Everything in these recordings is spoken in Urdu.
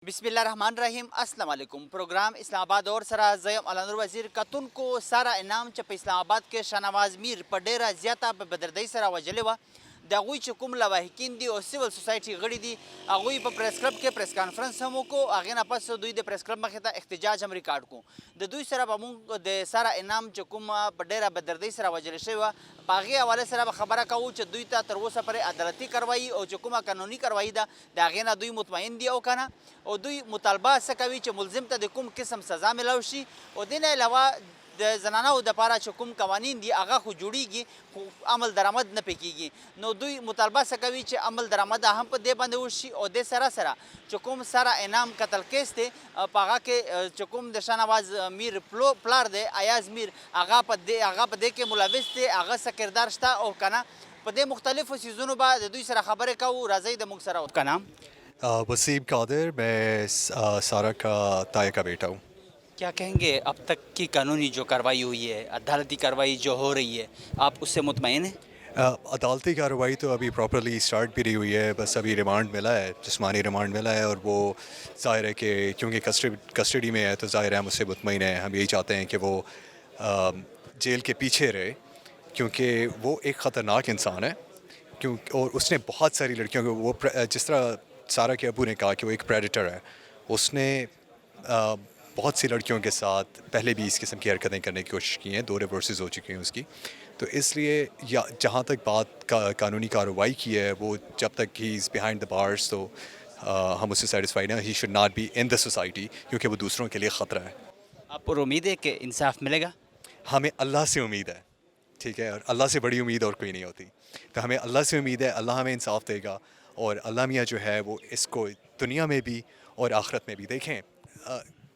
بسم الله الرحمن الرحیم السلام علیکم پروگرام اسلام آباد اور سره زیم علانور وزیر کتونکو ساره انعام چې په اسلام آباد کې شاهنواز میر په ډیره زیاته په بدردۍ سره وژلې وه د هغوی چې کوم لواحقین دي او سیول سوسایټي غړي دي هغوی په پریس کلب کې پریس کانفرنس هم وکړو هغې نه پس دوی د پریس کلب مخې ته احتجاج هم ریکارډ کړو د دوی سره به مونږ د ساره انعام چې کومه په ډیره بدردۍ سره وژلې شوې وه په هغې حوالې سره به خبره کوو چې دوی ته تر اوسه پورې عدالتي کاروایي او چې کومه قانوني کاروایي ده د هغې نه دوی مطمئن دي او که نه او دوی مطالبه څه کوي چې ملزم ته د کوم قسم سزا میلاو شي او دې نه علاوه د زنانو دپاره چې کوم قوانین دي هغه خو جوړیږي خو عمل درآمد نه پرې کیږي نو دوی مطالبه څه کوي چې عمل درآمد هم په دې باندې وشي او دې سره سره چې کوم ساره انعام قتل کیس دی په هغه کې چې کوم د شاهنواز میر پلار دی ایاز میر هغه په دې کې ملوث دی هغه څه کردار شته او که نه په دې مختلفو څیزونو به د دوی سره خبرې کوو راځئ د موږ سره که نه وسیم قادر میں سارا کا تایا کا بیٹا ہوں. کیا کہیں گے اب تک کی قانونی جو کارروائی ہوئی ہے عدالتی کارروائی جو ہو رہی ہے آپ اس سے مطمئن ہیں؟ عدالتی کارروائی تو ابھی پراپرلی اسٹارٹ بھی نہیں ہوئی ہے, بس ابھی ریمانڈ ملا ہے, جسمانی ریمانڈ ملا ہے, اور وہ ظاہر ہے کہ کیونکہ کسٹڈی میں ہے تو ظاہر ہے ہم اس سے مطمئن ہیں. ہم یہی چاہتے ہیں کہ وہ جیل کے پیچھے رہے کیونکہ وہ ایک خطرناک انسان ہے, اور اس نے بہت ساری لڑکیوں کو وہ جس طرح سارا کے ابو نے کہا کہ وہ ایک پریڈیٹر ہے, اس نے بہت سی لڑکیوں کے ساتھ پہلے بھی اس قسم کی حرکتیں کرنے کی کوشش کی ہیں, 2 ریورسز ہو چکی ہیں اس کی. تو اس لیے جہاں تک بات قانونی کارروائی کی ہے وہ جب تک ہی از بیہائنڈ دا بارس تو ہم اس سے سیٹسفائیڈ ہیں. He should not be in the society کیونکہ وہ دوسروں کے لیے خطرہ ہے. آپ پر امید ہے کہ انصاف ملے گا؟ ہمیں اللہ سے امید ہے, ٹھیک ہے, اور اللہ سے بڑی امید اور کوئی نہیں ہوتی. تو ہمیں اللہ سے امید ہے, اللہ ہمیں انصاف دے گا, اور اللہ میاں جو ہے وہ اس کو دنیا میں بھی اور آخرت میں بھی. دیکھیں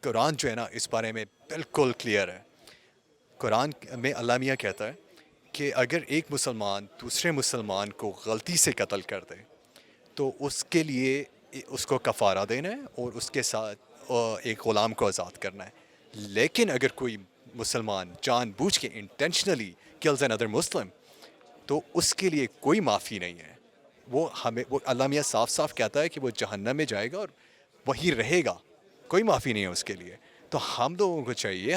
قرآن جو ہے نا اس بارے میں بالکل کلیئر ہے. قرآن میں اللہ میاں کہتا ہے کہ اگر ایک مسلمان دوسرے مسلمان کو غلطی سے قتل کر دے تو اس کے لیے اس کو کفارہ دینا ہے اور اس کے ساتھ ایک غلام کو آزاد کرنا ہے. لیکن اگر کوئی مسلمان جان بوجھ کے انٹینشنلی کلز این ادر مسلم تو اس کے لیے کوئی معافی نہیں ہے. وہ اللہ میاں صاف صاف کہتا ہے کہ وہ جہنم میں جائے گا اور وہیں رہے گا, کوئی معافی نہیں ہے اس کے لیے. تو ہم لوگوں کو چاہیے,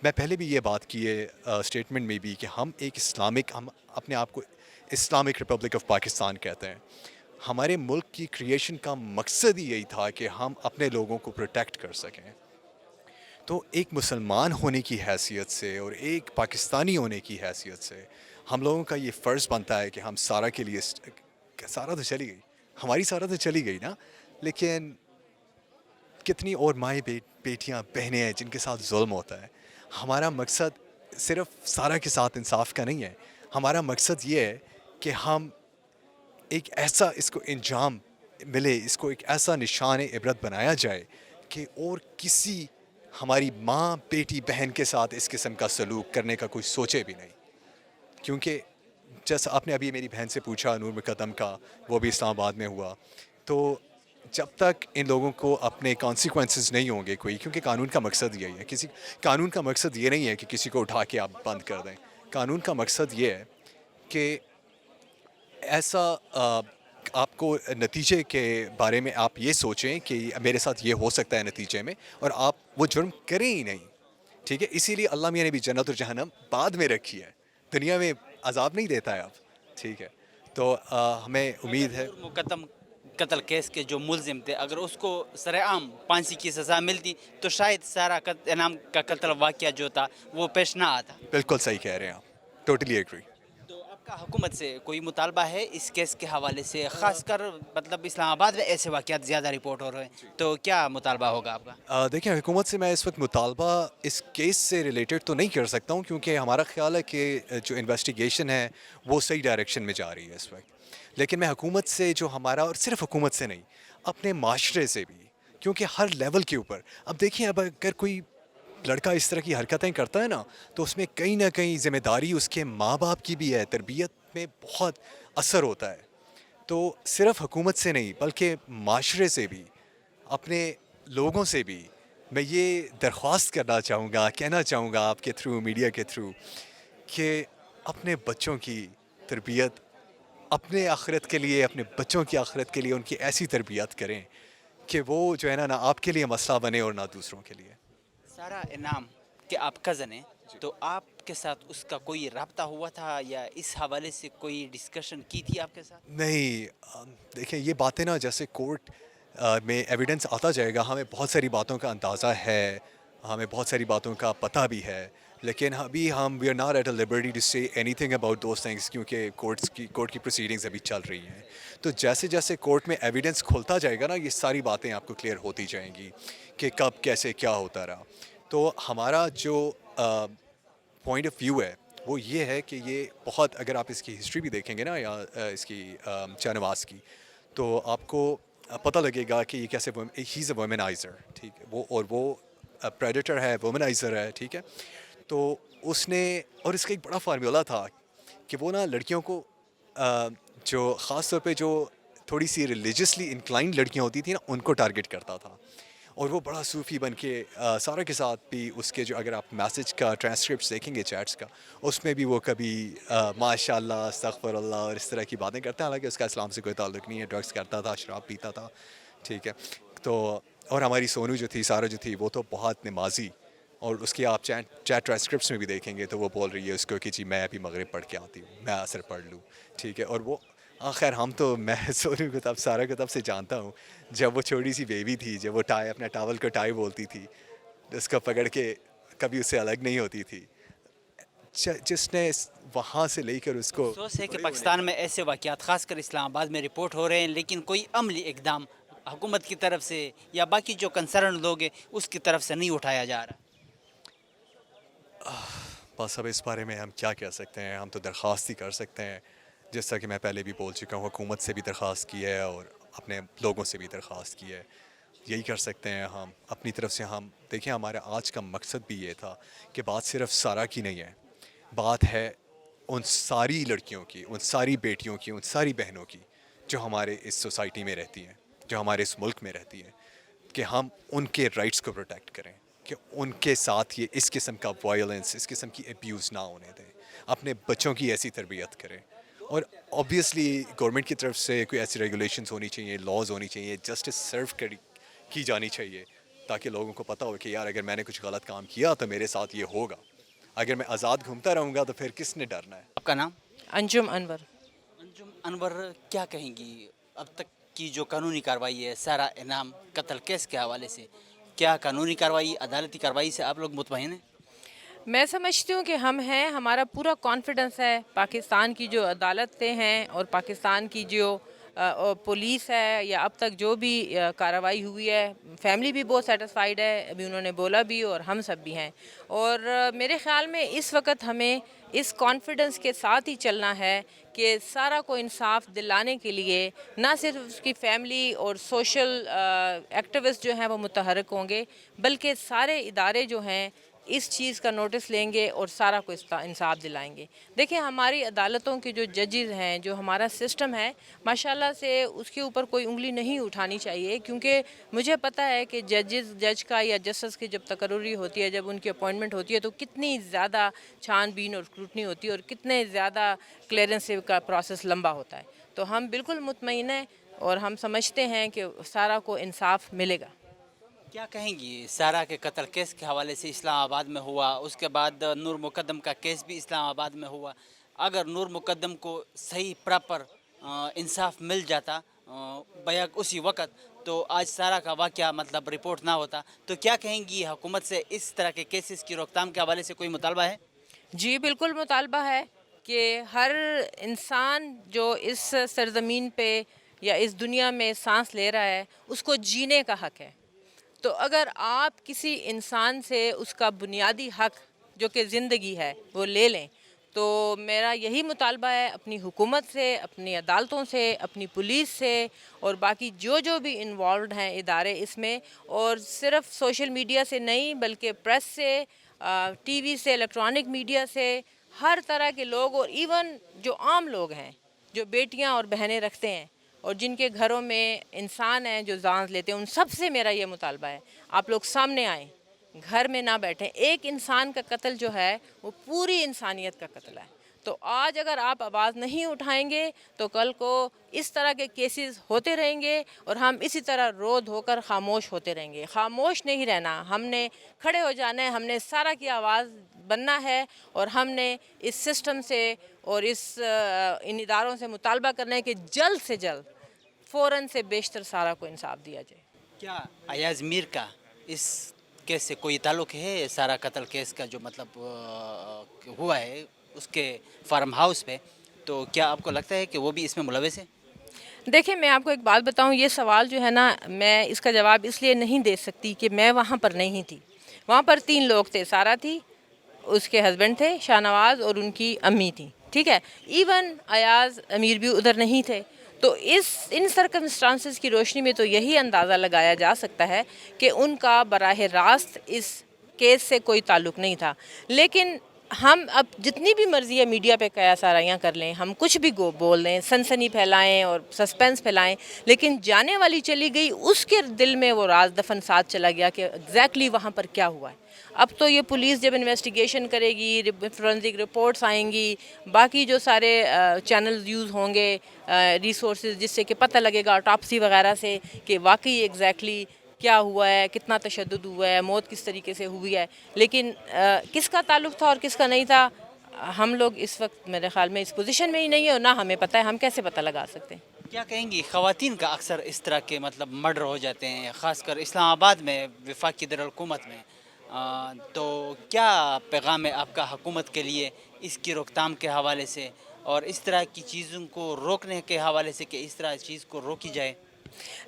میں پہلے بھی یہ بات کی ہے اسٹیٹمنٹ میں بھی کہ ہم ایک ہم اپنے آپ کو اسلامک ریپبلک آف پاکستان کہتے ہیں. ہمارے ملک کی کریشن کا مقصد ہی یہی تھا کہ ہم اپنے لوگوں کو پروٹیکٹ کر سکیں. تو ایک مسلمان ہونے کی حیثیت سے اور ایک پاکستانی ہونے کی حیثیت سے ہم لوگوں کا یہ فرض بنتا ہے کہ ہم سارا کے لیے, سارا تو چلی گئی, ہماری سارا تو چلی گئی نا, لیکن کتنی اور مائیں بیٹیاں بہنیں ہیں جن کے ساتھ ظلم ہوتا ہے. ہمارا مقصد صرف سارا کے ساتھ انصاف کا نہیں ہے, ہمارا مقصد یہ ہے کہ ہم ایک ایسا اس کو انجام ملے, اس کو ایک ایسا نشان عبرت بنایا جائے کہ اور کسی ہماری ماں بیٹی بہن کے ساتھ اس قسم کا سلوک کرنے کا کوئی سوچے بھی نہیں. کیونکہ جیسا آپ نے ابھی میری بہن سے پوچھا نور مقدم کا, وہ بھی اسلام آباد میں ہوا, تو جب تک ان لوگوں کو اپنے کانسیکوینسز نہیں ہوں گے کوئی, کیونکہ قانون کا مقصد یہی ہے, قانون کا مقصد یہ نہیں ہے کہ کسی کو اٹھا کے آپ بند کر دیں. قانون کا مقصد یہ ہے کہ ایسا آپ کو نتیجے کے بارے میں آپ یہ سوچیں کہ میرے ساتھ یہ ہو سکتا ہے نتیجے میں, اور آپ وہ جرم کریں ہی نہیں, ٹھیک ہے. اسی لیے اللہ میاں نے بھی جنت اور جہنم بعد میں رکھی ہے, دنیا میں عذاب نہیں دیتا ہے اب, ٹھیک ہے. تو ہمیں امید ہے مقدم قتل کیس کے جو ملزم تھے اگر اس کو سرعام پھانسی کی سزا ملتی تو شاید سارا انعام کا قتل واقعہ جو تھا وہ پیش نہ آتا. بالکل صحیح کہہ رہے ہیں آپ, ٹوٹلی ایگری. تو آپ کا حکومت سے کوئی مطالبہ ہے اس کیس کے حوالے سے, خاص کر مطلب اسلام آباد میں ایسے واقعات زیادہ رپورٹ ہو رہے ہیں, تو کیا مطالبہ ہوگا آپ کا؟ دیکھیں حکومت سے میں اس وقت مطالبہ اس کیس سے ریلیٹڈ تو نہیں کر سکتا ہوں, کیونکہ ہمارا خیال ہے کہ جو انویسٹیگیشن ہے وہ صحیح ڈائریکشن میں جا رہی ہے اس وقت. لیکن میں حکومت سے جو ہمارا, اور صرف حکومت سے نہیں اپنے معاشرے سے بھی, کیونکہ ہر لیول کے اوپر اب دیکھیں, اب اگر کوئی لڑکا اس طرح کی حرکتیں کرتا ہے نا تو اس میں کہیں نہ کہیں ذمہ داری اس کے ماں باپ کی بھی ہے, تربیت میں بہت اثر ہوتا ہے. تو صرف حکومت سے نہیں بلکہ معاشرے سے بھی, اپنے لوگوں سے بھی میں یہ درخواست کرنا چاہوں گا, کہنا چاہوں گا آپ کے تھرو, میڈیا کے تھرو, کہ اپنے بچوں کی تربیت, اپنے آخرت کے لیے, اپنے بچوں کی آخرت کے لیے ان کی ایسی تربیت کریں کہ وہ جو ہے نا نہ آپ کے لیے مسئلہ بنے اور نہ دوسروں کے لیے. سارا انعام کہ آپ کزن ہیں تو آپ کے ساتھ اس کا کوئی رابطہ ہوا تھا یا اس حوالے سے کوئی ڈسکشن کی تھی آپ کے ساتھ؟ نہیں دیکھیں یہ باتیں نا جیسے کورٹ میں ایویڈنس آتا جائے گا ہمیں بہت ساری باتوں کا اندازہ ہے, ہمیں بہت ساری باتوں کا پتہ بھی ہے, لیکن ابھی ہم we are not at a liberty to say anything about those things کیونکہ کورٹ کی پروسیڈنگز ابھی چل رہی ہیں. تو جیسے جیسے کورٹ میں ایویڈنس کھلتا جائے گا نا یہ ساری باتیں آپ کو کلیئر ہوتی جائیں گی کہ کب کیسے کیا ہوتا رہا. تو ہمارا جو پوائنٹ آف ویو ہے وہ یہ ہے کہ یہ بہت, اگر آپ اس کی ہسٹری بھی دیکھیں گے نا یا اس کی شاہ نواز کی, تو آپ کو پتہ لگے گا کہ یہ کیسے ہی از اے وومنائزر, ٹھیک ہے, وہ پریڈیٹر ہے, وومنائزر ہے, ٹھیک ہے. تو اس نے, اور اس کا ایک بڑا فارمولا تھا کہ وہ نا لڑکیوں کو جو خاص طور پہ جو تھوڑی سی ریلیجسلی انکلائنڈ لڑکیاں ہوتی تھیں نا ان کو ٹارگٹ کرتا تھا, اور وہ بڑا صوفی بن کے سارا کے ساتھ بھی اس کے جو, اگر آپ میسج کا ٹرانسکرپٹس دیکھیں گے چیٹس کا, اس میں بھی وہ کبھی ماشاء اللہ استغفر اللہ اور اس طرح کی باتیں کرتے ہیں, حالانکہ اس کا اسلام سے کوئی تعلق نہیں ہے, ڈرگس کرتا تھا, شراب پیتا تھا, ٹھیک ہے. تو اور ہماری سونو جو تھی, سارا جو تھی, وہ تو بہت نمازی, اور اس کی آپ چیٹ ٹرانسکرپٹس میں بھی دیکھیں گے تو وہ بول رہی ہے اس کو کہ جی میں ابھی مغرب پڑھ کے آتی ہوں, میں عصر پڑھ لوں, ٹھیک ہے. اور وہ خیر ہم تو, میں سونو کو تب سارا کو تب سے جانتا ہوں جب وہ چھوٹی سی بیبی تھی, جب وہ ٹائی اپنا ٹاول کو ٹائی بولتی تھی, اس کو پکڑ کے کبھی اس سے الگ نہیں ہوتی تھی, جس نے وہاں سے لے کر اس کو. افسوس ہے کہ پاکستان میں ایسے واقعات خاص کر اسلام آباد میں رپورٹ ہو رہے ہیں, لیکن کوئی عملی اقدام حکومت کی طرف سے یا باقی جو کنسرن لوگ ہیں اس کی طرف سے نہیں اٹھایا جا رہا. بس اب اس بارے میں ہم کیا کہہ سکتے ہیں, ہم تو درخواست ہی کر سکتے ہیں, جس طرح کہ میں پہلے بھی بول چکا ہوں, حکومت سے بھی درخواست کی ہے اور اپنے لوگوں سے بھی درخواست کی ہے. یہی کر سکتے ہیں ہم اپنی طرف سے. ہم دیکھیں ہمارا آج کا مقصد بھی یہ تھا کہ بات صرف سارا کی نہیں ہے, بات ہے ان ساری لڑکیوں کی, ان ساری بیٹیوں کی, ان ساری بہنوں کی جو ہمارے اس سوسائٹی میں رہتی ہیں, جو ہمارے اس ملک میں رہتی ہیں, کہ ہم ان کے رائٹس کو پروٹیکٹ کریں, کہ ان کے ساتھ یہ اس قسم کا وائلنس, اس قسم کی ایبیوز نہ ہونے دیں, اپنے بچوں کی ایسی تربیت کریں. اور اوبیسلی گورنمنٹ کی طرف سے کوئی ایسی ریگولیشنز ہونی چاہیے, لاز ہونی چاہیے, جسٹس سرو کی جانی چاہیے, تاکہ لوگوں کو پتہ ہو کہ یار اگر میں نے کچھ غلط کام کیا تو میرے ساتھ یہ ہوگا. اگر میں آزاد گھومتا رہوں گا تو پھر کس نے ڈرنا ہے. آپ کا نام؟ انجم انور. انجم انور, کیا کہیں گی اب تک کی جو قانونی کارروائی ہے سارا انعام قتل کیس کے حوالے سے, کیا قانونی کارروائی, عدالتی کارروائی سے آپ لوگ مطمئن ہیں؟ میں سمجھتی ہوں کہ ہم ہیں, ہمارا پورا کانفیڈنس ہے پاکستان کی جو عدالتیں ہیں اور پاکستان کی جو پولیس ہے, یا اب تک جو بھی کارروائی ہوئی ہے, فیملی بھی بہت سیٹسفائیڈ ہے, ابھی انہوں نے بولا بھی اور ہم سب بھی ہیں. اور میرے خیال میں اس وقت ہمیں اس کانفیڈنس کے ساتھ ہی چلنا ہے کہ سارا کو انصاف دلانے کے لیے نہ صرف اس کی فیملی اور سوشل ایکٹیوسٹ جو ہیں وہ متحرک ہوں گے, بلکہ سارے ادارے جو ہیں اس چیز کا نوٹس لیں گے اور سارا کو انصاف دلائیں گے. دیکھیں ہماری عدالتوں کے جو ججز ہیں, جو ہمارا سسٹم ہے, ماشاءاللہ سے اس کے اوپر کوئی انگلی نہیں اٹھانی چاہیے, کیونکہ مجھے پتہ ہے کہ جج کا یا جسٹس کی جب تقرری ہوتی ہے, جب ان کی اپوائنٹمنٹ ہوتی ہے, تو کتنی زیادہ چھان بین اور اسکروٹنی ہوتی ہے اور کتنے زیادہ کلیئرنس کا پروسیس لمبا ہوتا ہے. تو ہم بالکل مطمئن ہیں اور ہم سمجھتے ہیں کہ سارا کو انصاف ملے گا. کیا کہیں گی سارا کے قتل کیس کے حوالے سے اسلام آباد میں ہوا, اس کے بعد نور مقدم کا کیس بھی اسلام آباد میں ہوا, اگر نور مقدم کو صحیح پراپر انصاف مل جاتا بیک اسی وقت, تو آج سارا کا واقعہ مطلب رپورٹ نہ ہوتا, تو کیا کہیں گی حکومت سے اس طرح کے کیسز کی روک تھام کے حوالے سے کوئی مطالبہ ہے؟ جی بالکل مطالبہ ہے کہ ہر انسان جو اس سرزمین پہ یا اس دنیا میں سانس لے رہا ہے اس کو جینے کا حق ہے. تو اگر آپ کسی انسان سے اس کا بنیادی حق جو کہ زندگی ہے وہ لے لیں, تو میرا یہی مطالبہ ہے اپنی حکومت سے, اپنی عدالتوں سے, اپنی پولیس سے اور باقی جو بھی انوالوڈ ہیں ادارے اس میں, اور صرف سوشل میڈیا سے نہیں بلکہ پریس سے, ٹی وی سے, الیکٹرانک میڈیا سے, ہر طرح کے لوگ, اور ایون جو عام لوگ ہیں جو بیٹیاں اور بہنیں رکھتے ہیں اور جن کے گھروں میں انسان ہیں جو جان لیتے ہیں, ان سب سے میرا یہ مطالبہ ہے آپ لوگ سامنے آئیں, گھر میں نہ بیٹھیں. ایک انسان کا قتل جو ہے وہ پوری انسانیت کا قتل ہے. تو آج اگر آپ آواز نہیں اٹھائیں گے تو کل کو اس طرح کے کیسز ہوتے رہیں گے اور ہم اسی طرح رو دھو کر خاموش ہوتے رہیں گے. خاموش نہیں رہنا, ہم نے کھڑے ہو جانا ہے, ہم نے سارا کی آواز بننا ہے اور ہم نے اس سسٹم سے اور ان اداروں سے مطالبہ کرنا ہے کہ جلد سے جلد فوراً سے بیشتر سارا کو انصاف دیا جائے. کیا ایاز میر کا اس کیس سے کوئی تعلق ہے؟ سارا قتل کیس کا جو مطلب ہوا ہے اس کے فارم ہاؤس پہ, تو کیا آپ کو لگتا ہے کہ وہ بھی اس میں ملوث ہے؟ دیکھیں میں آپ کو ایک بات بتاؤں, یہ سوال جو ہے نا میں اس کا جواب اس لیے نہیں دے سکتی کہ میں وہاں پر نہیں تھی. وہاں پر 3 لوگ تھے, سارا تھی, اس کے ہسبینڈ تھے شاہ نواز اور ان کی امی تھی, ٹھیک ہے, ایون ایاز امیر بھی ادھر نہیں تھے. تو ان سرکمسٹانسز کی روشنی میں تو یہی اندازہ لگایا جا سکتا ہے کہ ان کا براہ راست اس کیس سے کوئی تعلق نہیں تھا. لیکن ہم اب جتنی بھی مرضی ہے میڈیا پہ قیاس آرائیاں کر لیں, ہم کچھ بھی بول دیں, سنسنی پھیلائیں اور سسپینس پھیلائیں, لیکن جانے والی چلی گئی, اس کے دل میں وہ راز دفن ساتھ چلا گیا کہ ایگزیکٹلی وہاں پر کیا ہوا ہے. اب تو یہ پولیس جب انویسٹیگیشن کرے گی, فورنزک رپورٹس آئیں گی, باقی جو سارے چینلز یوز ہوں گے, ریسورسز, جس سے کہ پتہ لگے گا آٹوپسی وغیرہ سے کہ واقعی ایگزیکٹلی کیا ہوا ہے, کتنا تشدد ہوا ہے, موت کس طریقے سے ہوئی ہے. لیکن کس کا تعلق تھا اور کس کا نہیں تھا, ہم لوگ اس وقت میرے خیال میں اس پوزیشن میں ہی نہیں ہے, اور نہ ہمیں پتہ ہے, ہم کیسے پتہ لگا سکتے ہیں. کیا کہیں گی, خواتین کا اکثر اس طرح کے مطلب مرڈر ہو جاتے ہیں, خاص کر اسلام آباد میں, وفاقی دارالحکومت میں, تو کیا پیغام ہے آپ کا حکومت کے لیے اس کی روک تھام کے حوالے سے اور اس طرح کی چیزوں کو روکنے کے حوالے سے کہ اس طرح چیز کو روکی جائے؟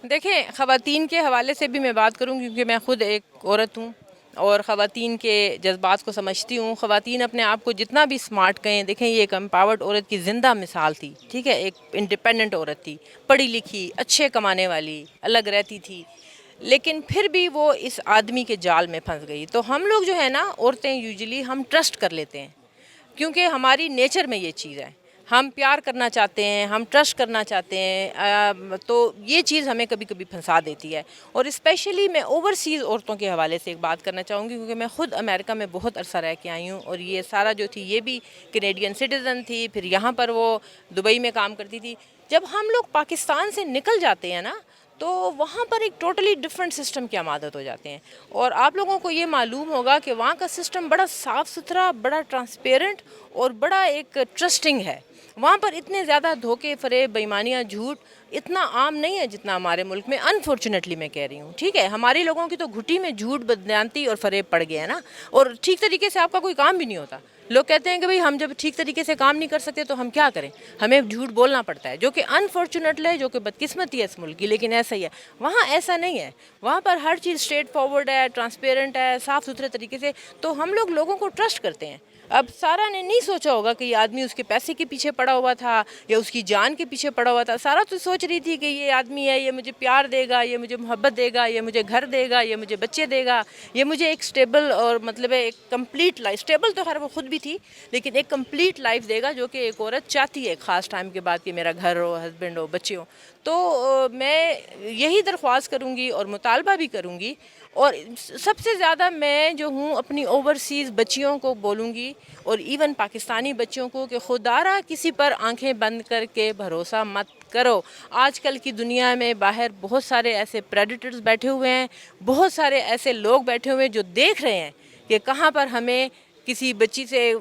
دیکھیں خواتین کے حوالے سے بھی میں بات کروں کیونکہ میں خود ایک عورت ہوں اور خواتین کے جذبات کو سمجھتی ہوں. خواتین اپنے آپ کو جتنا بھی سمارٹ کہیں, دیکھیں یہ ایک امپاورڈ عورت کی زندہ مثال تھی, ٹھیک ہے, ایک انڈیپینڈنٹ عورت تھی, پڑھی لکھی, اچھے کمانے والی, الگ رہتی تھی, لیکن پھر بھی وہ اس آدمی کے جال میں پھنس گئی. تو ہم لوگ جو ہے نا, عورتیں یوزلی ہم ٹرسٹ کر لیتے ہیں کیونکہ ہماری نیچر میں یہ چیز ہے, ہم پیار کرنا چاہتے ہیں, ہم ٹرسٹ کرنا چاہتے ہیں, تو یہ چیز ہمیں کبھی کبھی پھنسا دیتی ہے. اور اسپیشلی میں اوورسیز عورتوں کے حوالے سے ایک بات کرنا چاہوں گی کیونکہ میں خود امریکہ میں بہت عرصہ رہ کے آئی ہوں, اور یہ سارا جو تھی یہ بھی کینیڈین سٹیزن تھی, پھر یہاں پر وہ دبئی میں کام کرتی تھی. جب ہم لوگ پاکستان سے نکل جاتے ہیں نا تو وہاں پر ایک ٹوٹلی ڈفرینٹ سسٹم کی عادت ہو جاتے ہیں, اور آپ لوگوں کو یہ معلوم ہوگا کہ وہاں کا سسٹم بڑا صاف ستھرا, بڑا ٹرانسپیرنٹ اور بڑا ایک ٹرسٹنگ ہے. وہاں پر اتنے زیادہ دھوکے, فریب, بےایمانیاں, جھوٹ اتنا عام نہیں ہے جتنا ہمارے ملک میں, انفارچونیٹلی میں کہہ رہی ہوں, ٹھیک ہے. ہمارے لوگوں کی تو گھٹی میں جھوٹ, بددیانتی اور فریب پڑ گیا ہے نا, اور ٹھیک طریقے سے آپ کا کوئی کام بھی نہیں ہوتا. لوگ کہتے ہیں کہ بھئی ہم جب ٹھیک طریقے سے کام نہیں کر سکتے تو ہم کیا کریں, ہمیں جھوٹ بولنا پڑتا ہے, جو کہ انفارچونیٹلی ہے, جو کہ بدقسمتی ہے اس ملک کی, لیکن ایسا ہی ہے. وہاں ایسا نہیں ہے, وہاں پر ہر چیز اسٹریٹ فارورڈ ہے, ٹرانسپیرنٹ ہے, صاف ستھرے طریقے سے, تو ہم لوگوں کو ٹرسٹ کرتے ہیں. اب سارا نے نہیں سوچا ہوگا کہ یہ آدمی اس کے پیسے کے پیچھے پڑا ہوا تھا یا اس کی جان کے پیچھے پڑا ہوا تھا. سارا تو سوچ رہی تھی کہ یہ آدمی ہے, یہ مجھے پیار دے گا, یہ مجھے محبت دے گا, یہ مجھے گھر دے گا, یہ مجھے بچے دے گا, یہ مجھے ایک سٹیبل اور مطلب ایک کمپلیٹ لائف, سٹیبل تو خیر وہ خود بھی تھی لیکن ایک کمپلیٹ لائف دے گا, جو کہ ایک عورت چاہتی ہے ایک خاص ٹائم کے بعد کہ میرا گھر ہو, ہسبینڈ ہو, بچے ہو. تو میں یہی درخواست کروں گی اور مطالبہ بھی کروں گی, اور سب سے زیادہ میں جو ہوں اپنی اوورسیز بچیوں کو بولوں گی اور ایون پاکستانی بچوں کو کہ خدارا کسی پر آنکھیں بند کر کے بھروسہ مت کرو. آج کل کی دنیا میں باہر بہت سارے ایسے پریڈیٹرز بیٹھے ہوئے ہیں, بہت سارے ایسے لوگ بیٹھے ہوئے ہیں جو دیکھ رہے ہیں کہ کہاں پر ہمیں کسی بچی سے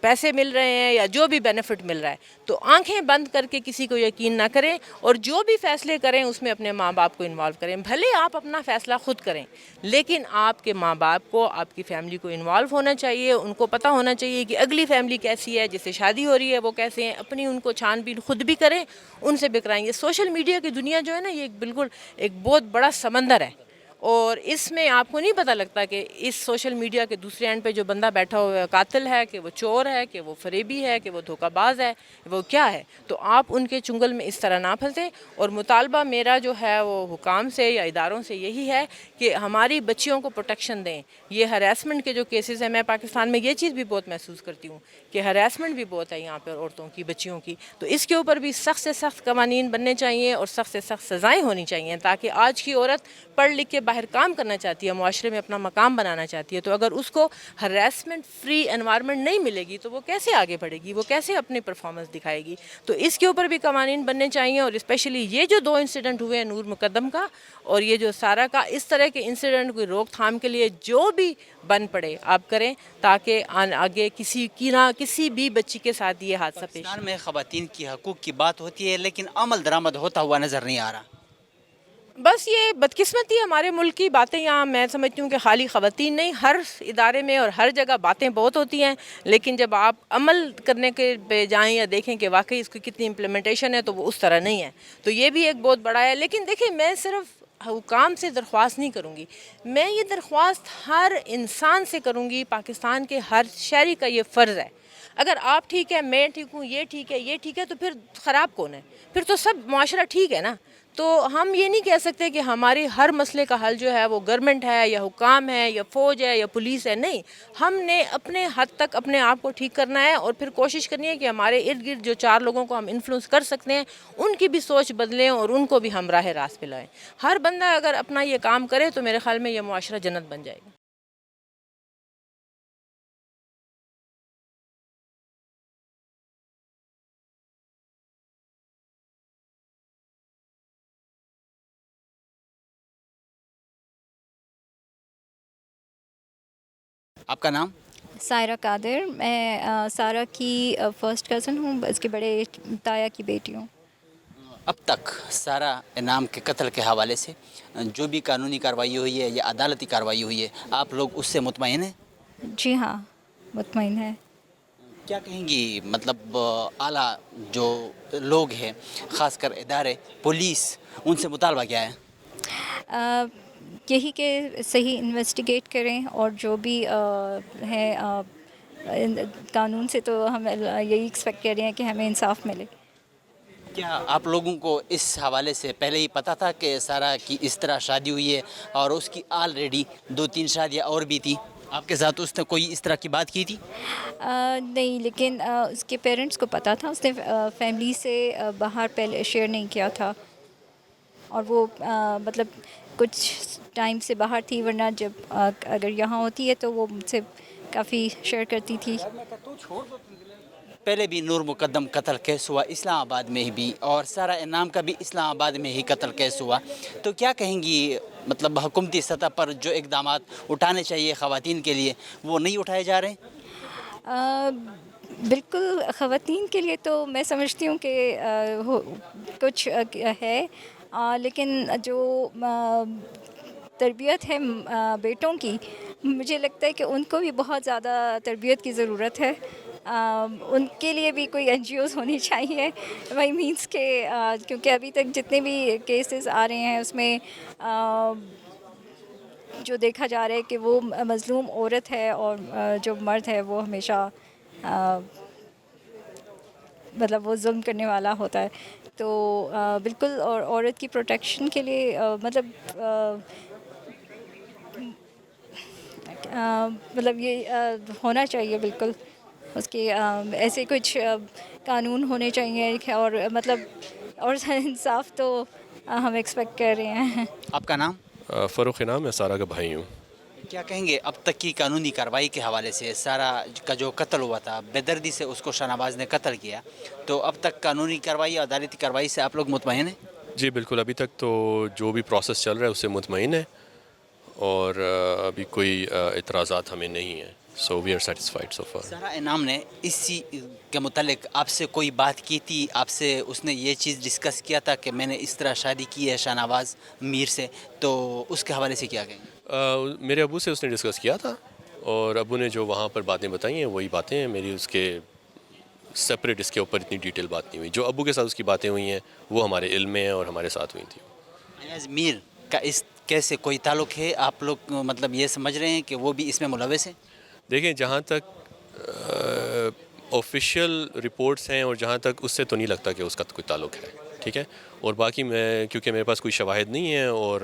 پیسے مل رہے ہیں یا جو بھی بینیفٹ مل رہا ہے. تو آنکھیں بند کر کے کسی کو یقین نہ کریں, اور جو بھی فیصلے کریں اس میں اپنے ماں باپ کو انوالو کریں. بھلے آپ اپنا فیصلہ خود کریں لیکن آپ کے ماں باپ کو, آپ کی فیملی کو انوالو ہونا چاہیے, ان کو پتہ ہونا چاہیے کہ اگلی فیملی کیسی ہے, جس سے شادی ہو رہی ہے وہ کیسے ہیں, اپنی ان کو چھان بین خود بھی کریں, ان سے بھی کرائیں. یہ سوشل میڈیا کی دنیا جو ہے نا, یہ بالکل ایک بہت بڑا سمندر ہے, اور اس میں آپ کو نہیں پتہ لگتا کہ اس سوشل میڈیا کے دوسرے اینڈ پہ جو بندہ بیٹھا ہوا ہے قاتل ہے, کہ وہ چور ہے, کہ وہ فریبی ہے, کہ وہ دھوکہ باز ہے, وہ کیا ہے. تو آپ ان کے چنگل میں اس طرح نہ پھنسیں. اور مطالبہ میرا جو ہے وہ حکام سے یا اداروں سے یہی ہے کہ ہماری بچیوں کو پروٹیکشن دیں. یہ ہراسمنٹ کے جو کیسز ہیں, میں پاکستان میں یہ چیز بھی بہت محسوس کرتی ہوں کہ ہراسمنٹ بھی بہت ہے یہاں پر عورتوں کی, بچیوں کی. تو اس کے اوپر بھی سخت سے سخت قوانین بننے چاہیے اور سخت سے سخت سزائیں ہونی چاہیے, تاکہ آج کی عورت پڑھ لکھ کے باہر کام کرنا چاہتی ہے, معاشرے میں اپنا مقام بنانا چاہتی ہے, تو اگر اس کو ہراسمنٹ فری انوائرمنٹ نہیں ملے گی تو وہ کیسے آگے بڑھے گی, وہ کیسے اپنی پرفارمنس دکھائے گی. تو اس کے اوپر بھی قوانین بننے چاہیے. اور اسپیشلی یہ جو 2 انسیڈنٹ ہوئے ہیں نور مقدم کا اور یہ جو سارا کا, اس طرح کے انسیڈنٹ کی روک تھام کے لیے جو بھی بن پڑے آپ کریں, تاکہ آگے کسی بھی بچی کے ساتھ یہ حادثہ پیش. پاکستان میں خواتین کی حقوق کی بات ہوتی ہے لیکن عمل درآمد ہوتا ہوا نظر نہیں آ رہا. بس یہ بدقسمتی ہمارے ملک کی باتیں. یہاں میں سمجھتی ہوں کہ خالی خواتین نہیں, ہر ادارے میں اور ہر جگہ باتیں بہت ہوتی ہیں, لیکن جب آپ عمل کرنے کے پہ جائیں یا دیکھیں کہ واقعی اس کی کتنی امپلیمنٹیشن ہے تو وہ اس طرح نہیں ہے. تو یہ بھی ایک بہت بڑا ہے. لیکن دیکھیں, میں صرف حکام سے درخواست نہیں کروں گی, میں یہ درخواست ہر انسان سے کروں گی. پاکستان کے ہر شہری کا یہ فرض ہے. اگر آپ ٹھیک ہے, میں ٹھیک ہوں, یہ ٹھیک ہے, یہ ٹھیک ہے, تو پھر خراب کون ہے؟ پھر تو سب معاشرہ ٹھیک ہے نا. تو ہم یہ نہیں کہہ سکتے کہ ہماری ہر مسئلے کا حل جو ہے وہ گورنمنٹ ہے یا حکام ہے یا فوج ہے یا پولیس ہے. نہیں, ہم نے اپنے حد تک اپنے آپ کو ٹھیک کرنا ہے اور پھر کوشش کرنی ہے کہ ہمارے ارد گرد جو 4 لوگوں کو ہم انفلوئنس کر سکتے ہیں ان کی بھی سوچ بدلیں اور ان کو بھی ہم راہ راست پہ لائیں. ہر بندہ اگر اپنا یہ کام کرے تو میرے خیال میں یہ معاشرہ جنت بن جائے گا. آپ کا نام؟ سائرہ قادر. میں سارہ کی فرسٹ کزن ہوں, اس کے بڑے تایا کی بیٹی ہوں. اب تک سارہ انعام کے قتل کے حوالے سے جو بھی قانونی کارروائی ہوئی ہے یا عدالتی کارروائی ہوئی ہے, آپ لوگ اس سے مطمئن ہیں؟ جی ہاں, مطمئن ہے. کیا کہیں گی, مطلب اعلیٰ جو لوگ ہیں, خاص کر ادارے, پولیس, ان سے مطالبہ کیا ہے؟ یہی کہ صحیح انویسٹیگیٹ کریں اور جو بھی ہے قانون سے تو ہم یہی ایکسپیکٹ کر رہے ہیں کہ ہمیں انصاف ملے. کیا آپ لوگوں کو اس حوالے سے پہلے ہی پتہ تھا کہ سارہ کی اس طرح شادی ہوئی ہے اور اس کی آلریڈی 2-3 شادیاں اور بھی تھی؟ آپ کے ساتھ اس نے کوئی اس طرح کی بات کی تھی؟ نہیں, لیکن اس کے پیرنٹس کو پتہ تھا. اس نے فیملی سے باہر پہلے شیئر نہیں کیا تھا, اور وہ مطلب کچھ ٹائم سے باہر تھی, ورنہ جب اگر یہاں ہوتی ہے تو وہ مجھ سے کافی شیئر کرتی تھی. پہلے بھی نور مقدم قتل کیس ہوا اسلام آباد میں بھی, اور سارہ انعام کا بھی اسلام آباد میں ہی قتل کیس ہوا. تو کیا کہیں گی, مطلب حکومتی سطح پر جو اقدامات اٹھانے چاہیے خواتین کے لیے وہ نہیں اٹھائے جا رہے ہیں؟ بالکل, خواتین کے لیے تو میں سمجھتی ہوں کہ کچھ ہے, لیکن جو تربیت ہے بیٹوں کی, مجھے لگتا ہے کہ ان کو بھی بہت زیادہ تربیت کی ضرورت ہے. ان کے لیے بھی کوئی NGOs ہونی چاہیے. وہی مینس کہ کیونکہ ابھی تک جتنے بھی کیسز آ رہے ہیں اس میں جو دیکھا جا رہا ہے کہ وہ مظلوم عورت ہے اور جو مرد ہے وہ ہمیشہ مطلب وہ ظلم کرنے والا ہوتا ہے. تو بالکل, اور عورت کی پروٹیکشن کے لیے مطلب یہ ہونا چاہیے بالکل. اس کے ایسے کچھ قانون ہونے چاہیے, اور مطلب اور انصاف تو ہم ایکسپیکٹ کر رہے ہیں. آپ کا نام؟ فاروق انعام, میں سارہ کا بھائی ہوں. کیا کہیں گے اب تک کی قانونی کارروائی کے حوالے سے؟ سارہ کا جو قتل ہوا تھا, بے دردی سے اس کو شاہ نواز نے قتل کیا, تو اب تک قانونی کارروائی اور عدالتی کارروائی سے آپ لوگ مطمئن ہیں؟ جی بالکل, ابھی تک تو جو بھی پروسیس چل رہا ہے اس سے مطمئن ہے, اور ابھی کوئی اعتراضات ہمیں نہیں ہیں. So we are satisfied so far. Sara Inaam نے اسی کے متعلق آپ سے کوئی بات کی تھی؟ آپ سے اس نے یہ چیز ڈسکس کیا تھا کہ میں نے اس طرح شادی کی ہے شاہ نواز میر سے, تو اس کے حوالے سے کیا کہیں گے؟ میرے ابو سے اس نے ڈسکس کیا تھا, اور ابو نے جو وہاں پر باتیں بتائی ہیں وہی باتیں ہیں. میری اس کے سپریٹ اس کے اوپر اتنی ڈیٹیل بات نہیں ہوئی. جو ابو کے ساتھ اس کی باتیں ہوئی ہیں وہ ہمارے علم میں ہیں اور ہمارے ساتھ ہوئی تھیں. ایاز میر کا اس کیس سے کوئی تعلق ہے؟ آپ لوگ مطلب یہ سمجھ رہے ہیں کہ وہ بھی اس میں ملوث ہیں؟ دیکھیں, جہاں تک آفیشیل رپورٹس ہیں اور جہاں تک اس سے تو نہیں لگتا کہ اس کا کوئی تعلق ہے, ٹھیک ہے. اور باقی میں کیونکہ میرے پاس کوئی شواہد نہیں ہے اور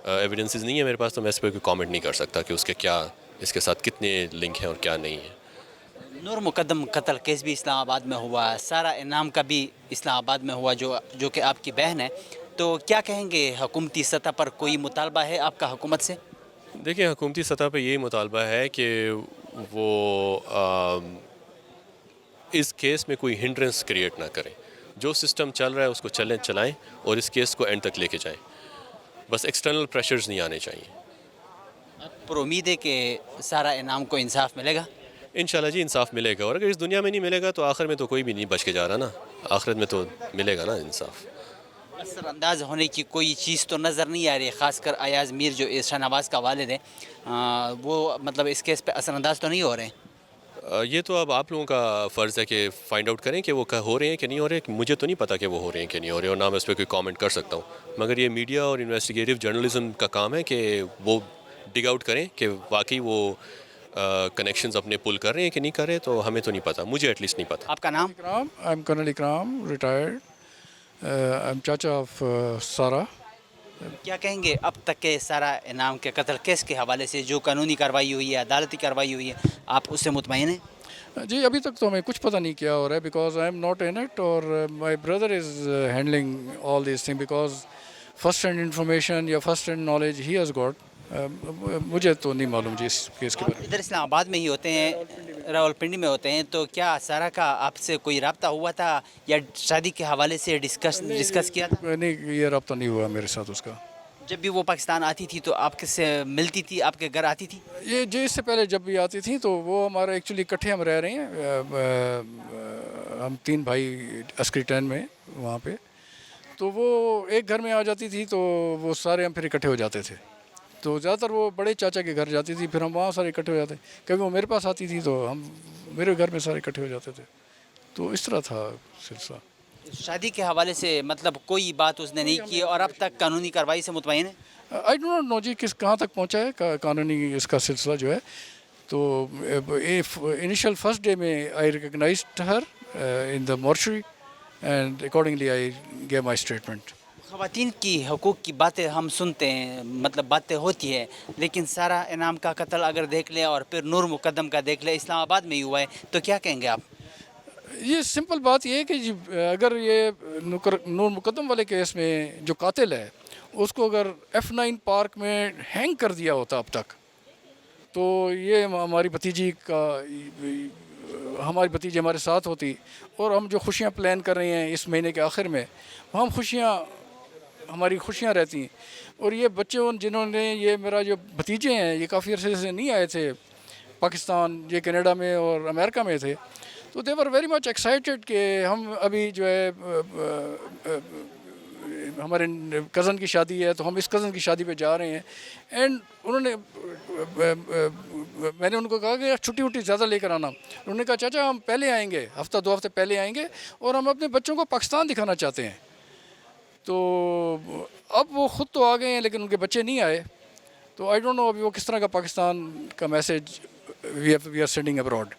ایویڈنسز نہیں ہے میرے پاس, تو میں اس پہ کوئی کامنٹ نہیں کر سکتا کہ اس کے کیا اس کے ساتھ کتنے لنک ہیں اور کیا نہیں ہے. نور مقدم قتل کیس بھی اسلام آباد میں ہوا, سارہ انعام کا بھی اسلام آباد میں ہوا, جو کہ آپ کی بہن ہے. تو کیا کہیں گے حکومتی سطح پر کوئی مطالبہ ہے آپ کا حکومت سے؟ دیکھیں حکومتی سطح پہ یہی مطالبہ ہے کہ وہ اس کیس میں کوئی ہنڈرنس کریٹ نہ کریں. جو سسٹم چل رہا ہے اس کو چلائیں اور اس کیس کو اینڈ تک لے کے جائیں. بس ایکسٹرنل پریشرز نہیں آنے چاہیے. پر امید ہے کہ سارا انعام کو انصاف ملے گا. انشاءاللہ جی انصاف ملے گا, اور اگر اس دنیا میں نہیں ملے گا تو آخر میں تو کوئی بھی نہیں بچ کے جا رہا نا, آخرت میں تو ملے گا نا انصاف. اثر انداز ہونے کی کوئی چیز تو نظر نہیں آ رہی, خاص کر ایاز میر جو شاہ نواز کا والد ہے وہ مطلب اس کیس پہ اثر انداز تو نہیں ہو رہے ہیں. یہ تو اب آپ لوگوں کا فرض ہے کہ فائنڈ آؤٹ کریں کہ وہ ہو رہے ہیں کہ نہیں ہو رہے. مجھے تو نہیں پتا کہ وہ ہو رہے ہیں کہ نہیں ہو رہے, اور نہ میں اس پہ کوئی کامنٹ کر سکتا ہوں. مگر یہ میڈیا اور انویسٹیگیٹو جرنلزم کا کام ہے کہ وہ ڈگ آؤٹ کریں کہ واقعی وہ کنیکشنز اپنے پل کر رہے ہیں کہ نہیں کر رہے. تو ہمیں تو نہیں پتا, مجھے ایٹ لیسٹ نہیں پتا. آپ کا نام؟ Ikram, I'm Colonel Ikram, retired. I'm Chacha of Sara. کیا کہیں گے اب تک کے سارا انعام کے قتل کیس کے حوالے سے جو قانونی کارروائی ہوئی ہے, عدالتی کارروائی ہوئی ہے, آپ اس سے مطمئن ہیں؟ جی ابھی تک تو ہمیں کچھ پتہ نہیں کیا ہو رہا ہے, because I am not in it, اور my brother is handling all these thing, because first hand information یا فرسٹ ہینڈ نالج ہی ہیز گاٹ. مجھے تو نہیں معلوم جی اس کیس کے بارے میں. ادھر اسلام آباد میں ہی ہوتے ہیں, راولپنڈی میں ہوتے ہیں, تو کیا سارا کا آپ سے کوئی رابطہ ہوا تھا یا شادی کے حوالے سے ڈسکس کیا تھا؟ نہیں, یہ رابطہ نہیں ہوا میرے ساتھ اس کا. جب بھی وہ پاکستان آتی تھی تو آپ کس سے ملتی تھی, آپ کے گھر آتی تھی؟ یہ جی اس سے پہلے جب بھی آتی تھی تو وہ ہمارا ایکچولی اکٹھے ہم رہ رہے ہیں, ہم 3 بھائی عسکری ٹین میں وہاں پہ, تو وہ ایک گھر میں آ جاتی تھی تو وہ سارے ہم پھر اکٹھے ہو جاتے تھے. تو زیادہ تر وہ بڑے چاچا کے گھر جاتی تھی, پھر ہم وہاں سارے اکٹھے ہو جاتے. کبھی وہ میرے پاس آتی تھی تو ہم میرے گھر میں سارے اکٹھے ہو جاتے تھے. تو اس طرح تھا سلسلہ. شادی کے حوالے سے مطلب کوئی بات اس نے نہیں کی اور اب تک قانونی کارروائی سے مطمئن ہے؟ آئی ڈو ناٹ نو جی کہاں تک پہنچا ہے قانونی اس کا سلسلہ جو ہے. تو انیشیل فرسٹ ڈے میں I recognised her in the mortuary, and accordingly I gave my statement. خواتین کی حقوق کی باتیں ہم سنتے ہیں, مطلب باتیں ہوتی ہیں, لیکن سارا انعام کا قتل اگر دیکھ لیں اور پھر نور مقدم کا دیکھ لیں, اسلام آباد میں ہی ہوا ہے, تو کیا کہیں گے آپ؟ یہ سمپل بات یہ ہے کہ جی اگر یہ نور مقدم والے کیس میں جو قاتل ہے اس کو اگر F9 پارک میں ہینگ کر دیا ہوتا اب تک, تو یہ ہماری بھتیجی ہمارے ساتھ ہوتی, اور ہم جو خوشیاں پلان کر رہے ہیں اس مہینے کے آخر میں, ہم ہماری خوشیاں رہتی ہیں. اور یہ بچے جنہوں نے, یہ میرا جو بھتیجے ہیں یہ کافی عرصے سے نہیں آئے تھے پاکستان, یہ کینیڈا میں اور امریکہ میں تھے, تو دے ور ویری مچ ایکسائٹیڈ کہ ہم ابھی جو ہے ہمارے کزن کی شادی ہے تو ہم اس کزن کی شادی پہ جا رہے ہیں. اینڈ انہوں نے, میں نے ان کو کہا کہ چھٹی وٹی زیادہ لے کر آنا. انہوں نے کہا چاچا ہم پہلے آئیں گے, ہفتہ 2 ہفتے پہلے آئیں گے, اور ہم اپنے بچوں کو پاکستان دکھانا چاہتے ہیں. تو اب وہ خود تو آ گئے ہیں لیکن ان کے بچے نہیں آئے. تو آئی ڈونٹ نو ابھی وہ کس طرح کا پاکستان کا message we are sending abroad.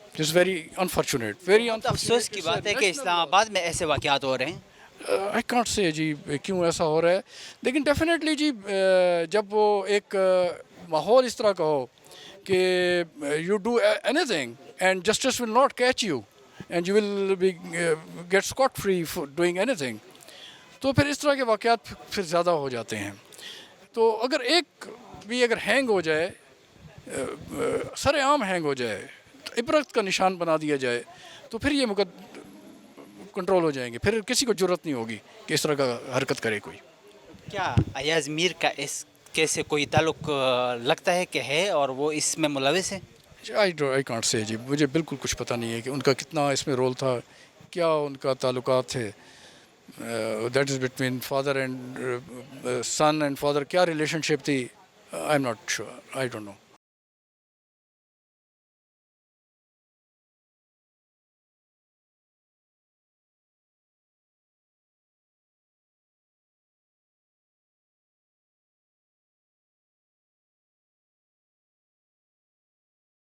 It's very unfortunate, very افسوس کی بات ہے کہ اسلام آباد میں ایسے واقعات ہو رہے ہیں. آئی کانٹ سے جی کیوں ایسا ہو رہا ہے, لیکن ڈیفینیٹلی جی جب وہ ایک ماحول اس طرح کا ہو کہ you do anything and justice will not catch you and you will be get scot free for doing anything, تو پھر اس طرح کے واقعات پھر زیادہ ہو جاتے ہیں. تو اگر ایک بھی اگر ہینگ ہو جائے, سر عام ہینگ ہو جائے, عبرت کا نشان بنا دیا جائے, تو پھر یہ کنٹرول ہو جائیں گے. پھر کسی کو جرت نہیں ہوگی کہ اس طرح کا حرکت کرے کوئی. کیا ایاز میر کا اس کیس سے کوئی تعلق لگتا ہے کہ ہے اور وہ اس میں ملوث ہے؟ آئی کانٹ سے جی, مجھے بالکل کچھ پتہ نہیں ہے کہ ان کا کتنا اس میں رول تھا, کیا ان کا تعلقات تھے, that is between father and son and father, کیا ریلیشن شپ تھی, I am not sure, I don't know.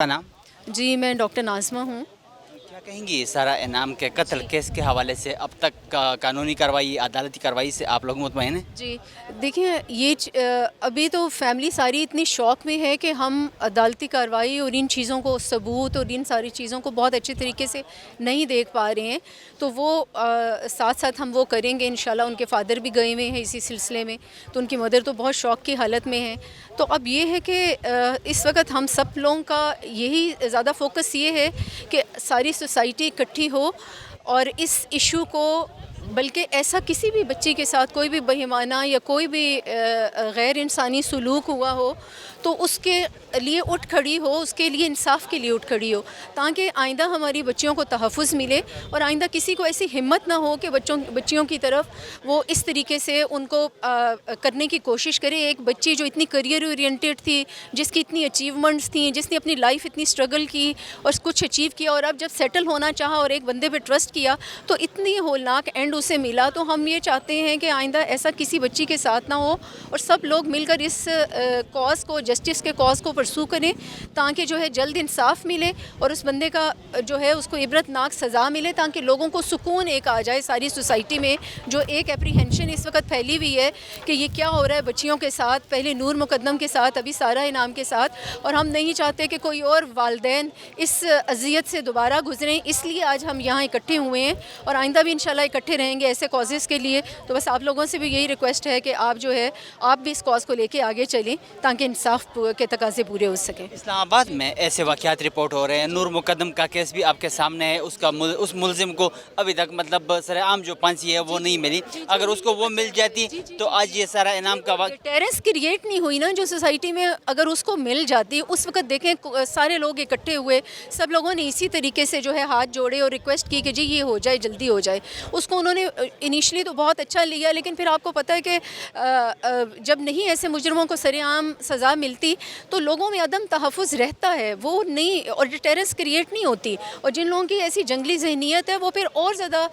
نام؟ جی میں ڈاکٹر ناظمہ ہوں. کیا کہیں گی سارا انعام کے قتل کیس کے حوالے سے اب تک قانونی کارروائی عدالتی کارروائی سے آپ لوگ مطمئن ہیں؟ جی دیکھیں ابھی تو فیملی ساری اتنی شوق میں ہے کہ ہم عدالتی کارروائی اور ان چیزوں کو ثبوت اور ان ساری چیزوں کو بہت اچھے طریقے سے نہیں دیکھ پا رہے ہیں، تو وہ ساتھ ساتھ ہم وہ کریں گے انشاءاللہ۔ ان کے فادر بھی گئے ہوئے ہیں اسی سلسلے میں، تو ان کی مدر تو بہت شوق کی حالت میں ہیں۔ تو اب یہ ہے کہ اس وقت ہم سب لوگوں کا یہی زیادہ فوکس یہ ہے کہ ساری سوسائٹی اکٹھی ہو اور اس ایشو کو، بلکہ ایسا کسی بھی بچی کے ساتھ کوئی بھی بہیمانہ یا کوئی بھی غیر انسانی سلوک ہوا ہو تو اس کے لیے اٹھ کھڑی ہو، اس کے لیے انصاف کے لیے اٹھ کھڑی ہو، تاکہ آئندہ ہماری بچیوں کو تحفظ ملے اور آئندہ کسی کو ایسی ہمت نہ ہو کہ بچیوں کی طرف وہ اس طریقے سے ان کو کرنے کی کوشش کرے۔ ایک بچی جو اتنی کریئر اورینٹیڈ تھی، جس کی اتنی اچیومنٹس تھیں، جس نے اپنی لائف اتنی اسٹرگل کی اور کچھ اچیو کیا، اور اب جب سیٹل ہونا چاہا اور ایک بندے پہ ٹرسٹ کیا تو اتنی ہولناک اینڈ اسے ملا۔ تو ہم یہ چاہتے ہیں کہ آئندہ ایسا کسی بچی کے ساتھ نہ ہو اور سب لوگ مل کر اس کاز کو، جسٹس کے کاز کو پرسو کریں، تاکہ جو ہے جلد انصاف ملے اور اس بندے کا جو ہے اس کو عبرت ناک سزا ملے، تاکہ لوگوں کو سکون ایک آ جائے ساری سوسائٹی میں۔ جو ایک اپریہنشن اس وقت پھیلی ہوئی ہے کہ یہ کیا ہو رہا ہے بچیوں کے ساتھ، پہلے نور مقدم کے ساتھ، ابھی سارا انعام کے ساتھ، اور ہم نہیں چاہتے کہ کوئی اور والدین اس اذیت سے دوبارہ گزریں۔ اس لیے آج ہم یہاں اکٹھے ہوئے ہیں اور آئندہ بھی انشاءاللہ اکٹھے رہیں گے ایسے کازز کے لیے۔ تو بس آپ لوگوں سے بھی یہی ریکویسٹ ہے کہ آپ جو ہے آپ بھی اس کاز کو لے کے آگے چلیں تاکہ انصاف کے تقاضے پورے ہو سکیں۔ اسلام آباد میں ایسے واقعات رپورٹ ہو رہے ہیں، نور مقدم کا کیس بھی آپ کے سامنے ہے، اس ملزم کو ابھی تک مطلب سر عام جو پھانسی ہے وہ نہیں ملی، اگر اس کو وہ مل جاتی تو آج یہ سارا انعام کا ٹیرنس کریٹ نہیں ہوئی نا جو سوسائٹی میں، اگر اس کو مل جاتی اس وقت دیکھیں سارے لوگ اکٹھے ہوئے، سب لوگوں نے اسی طریقے سے جو ہے ہاتھ جوڑے اور ریکویسٹ کی کہ جی یہ ہو جائے، جلدی ہو جائے۔ اس کو انہوں نے انیشلی تو بہت اچھا لیا، لیکن پھر آپ کو پتہ ہے کہ جب نہیں ایسے مجرموں کو سر عام سزا ملتی تو لوگوں میں عدم تحفظ رہتا ہے، وہ نہیں، اور ڈیٹرنس کریٹ نہیں ہوتی، اور جن لوگوں کی ایسی جنگلی ذہنیت ہے وہ پھر اور زیادہ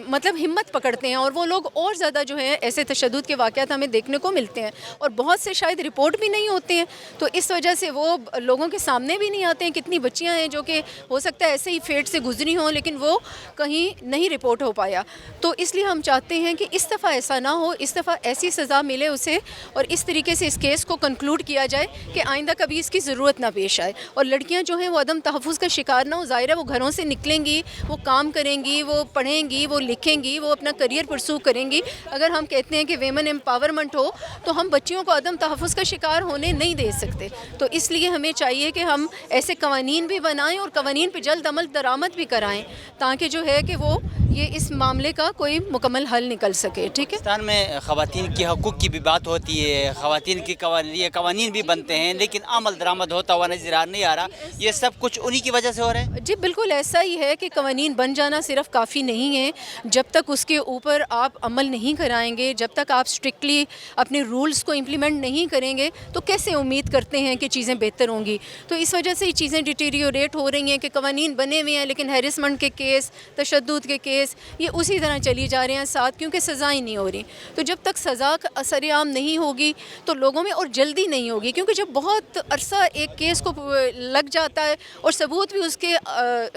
مطلب ہمت پکڑتے ہیں، اور وہ لوگ اور زیادہ جو ہے ایسے تشدد کے واقعات ہمیں دیکھنے کو ملتے ہیں، اور بہت سے شاید رپورٹ بھی نہیں ہوتے ہیں، تو اس وجہ سے وہ لوگوں کے سامنے بھی نہیں آتے ہیں۔ کتنی بچیاں ہیں جو کہ ہو سکتا ہے ایسے ہی فیٹ سے گزری ہوں لیکن وہ کہیں نہیں رپورٹ ہو پایا، تو اس لیے ہم چاہتے ہیں کہ اس دفعہ ایسا نہ ہو، اس دفعہ ایسی سزا ملے اسے، اور اس طریقے سے اس کیس کو کنکلوڈ کیا جائے کہ آئندہ کبھی اس کی ضرورت نہ پیش آئے، اور لڑکیاں جو ہیں وہ عدم تحفظ کا شکار نہ ہو۔ ظاہر ہے وہ گھروں سے نکلیں گی، وہ کام کریں گی، وہ پڑھیں گی، وہ لکھیں گی، وہ اپنا کریئر پرسو کریں گی۔ اگر ہم کہتے ہیں کہ ویمن امپاورمنٹ ہو تو ہم بچیوں کو عدم تحفظ کا شکار ہونے نہیں دے سکتے، تو اس لیے ہمیں چاہیے کہ ہم ایسے قوانین بھی بنائیں اور قوانین پہ جلد عمل درآمد بھی کرائیں، تاکہ جو ہے کہ وہ یہ اس معاملے کا کوئی مکمل حل نکل سکے۔ ٹھیک ہے، پاکستان میں خواتین کی حقوق کی بھی بات ہوتی ہے، خواتین کی قوانین بھی بنتے ہیں، لیکن عمل درآمد ہوتا ہوا نظر نہیں آ رہا، یہ سب کچھ انہی کی وجہ سے ہو رہا ہے؟ جی بالکل ایسا ہی ہے کہ قوانین بن جانا صرف کافی نہیں ہے، جب تک اس کے اوپر آپ عمل نہیں کرائیں گے، جب تک آپ اسٹرکٹلی اپنے رولز کو امپلیمنٹ نہیں کریں گے تو کیسے امید کرتے ہیں کہ چیزیں بہتر ہوں گی؟ تو اس وجہ سے یہ چیزیں ڈیٹیریوریٹ ہو رہی ہیں کہ قوانین بنے ہوئے ہیں لیکن ہیرسمنٹ کے کیس، تشدد کے کیس یہ اسی طرح چلی جا رہے ہیں ساتھ، کیونکہ سزائیں نہیں ہو رہی۔ تو جب تک سزا کا اثر عام نہیں ہوگی تو لوگوں میں، اور جلدی نہیں ہوگی، کیونکہ جب بہت عرصہ ایک کیس کو لگ جاتا ہے اور ثبوت بھی اس کے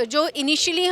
جو انیشلی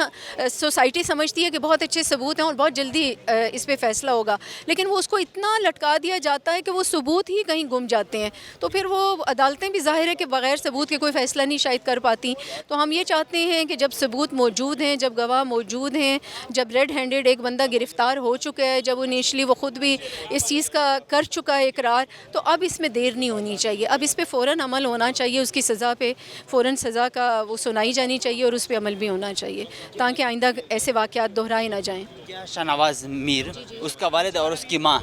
سوسائٹی سمجھتی ہے کہ بہت اچھے ثبوت ہیں اور بہت جلدی اس پہ فیصلہ ہوگا، لیکن وہ اس کو اتنا لٹکا دیا جاتا ہے کہ وہ ثبوت ہی کہیں گم جاتے ہیں، تو پھر وہ عدالتیں بھی ظاہر ہے کہ بغیر ثبوت کے کوئی فیصلہ نہیں شاید کر پاتی۔ تو ہم یہ چاہتے ہیں کہ جب ثبوت موجود ہیں، جب گواہ موجود ہیں، جب ریڈ ہینڈڈ ایک بندہ گرفتار ہو چکا ہے، جب انیشلی وہ خود بھی اس چیز کا کر چکا ہے اقرار، تو اب اس میں دیر نہیں ہونی چاہیے، اب اس پہ فوراً عمل ہونا چاہیے، اس کی سزا پہ فوراً سزا کا وہ سنائی جانی چاہیے اور اس پہ عمل بھی ہونا چاہیے تاکہ آئندہ ایسے واقعات دہرائے نہ جائیں۔ کیا شاہنواز میر، اس کا والد اور اس کی ماں،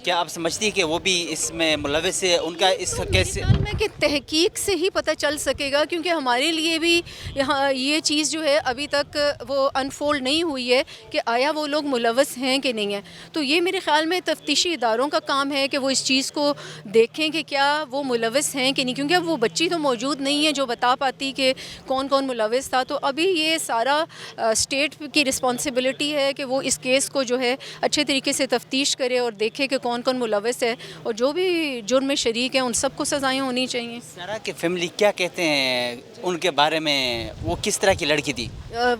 کیا آپ سمجھتی ہیں کہ وہ بھی اس میں ملوث ہے؟ ان کا اس کیسے خیال میں کہ تحقیق سے ہی پتہ چل سکے گا، کیونکہ ہمارے لیے بھی یہاں یہ چیز جو ہے ابھی تک وہ انفولڈ نہیں ہوئی ہے کہ آیا وہ لوگ ملوث ہیں کہ نہیں ہیں، تو یہ میرے خیال میں تفتیشی اداروں کا کام ہے کہ وہ اس چیز کو دیکھیں کہ کیا وہ ملوث ہیں کہ نہیں، کیونکہ اب وہ بچی تو موجود نہیں ہے جو بتا پاتی کہ کون کون ملوث تھا، تو ابھی یہ سارا اسٹیٹ کی رسپانسبلٹی ہے کہ وہ اس کیس کو جو ہے اچھے طریقے سے تفتیش کرے اور دیکھے کہ کون کون کون ملوث ہے اور جو بھی جرم میں شریک ہیں ان سب کو سزائیں ہونی چاہیے. سارا کی فیملی کیا کہتے ہیں ان کے بارے میں؟ وہ کس طرح کی لڑکی تھی؟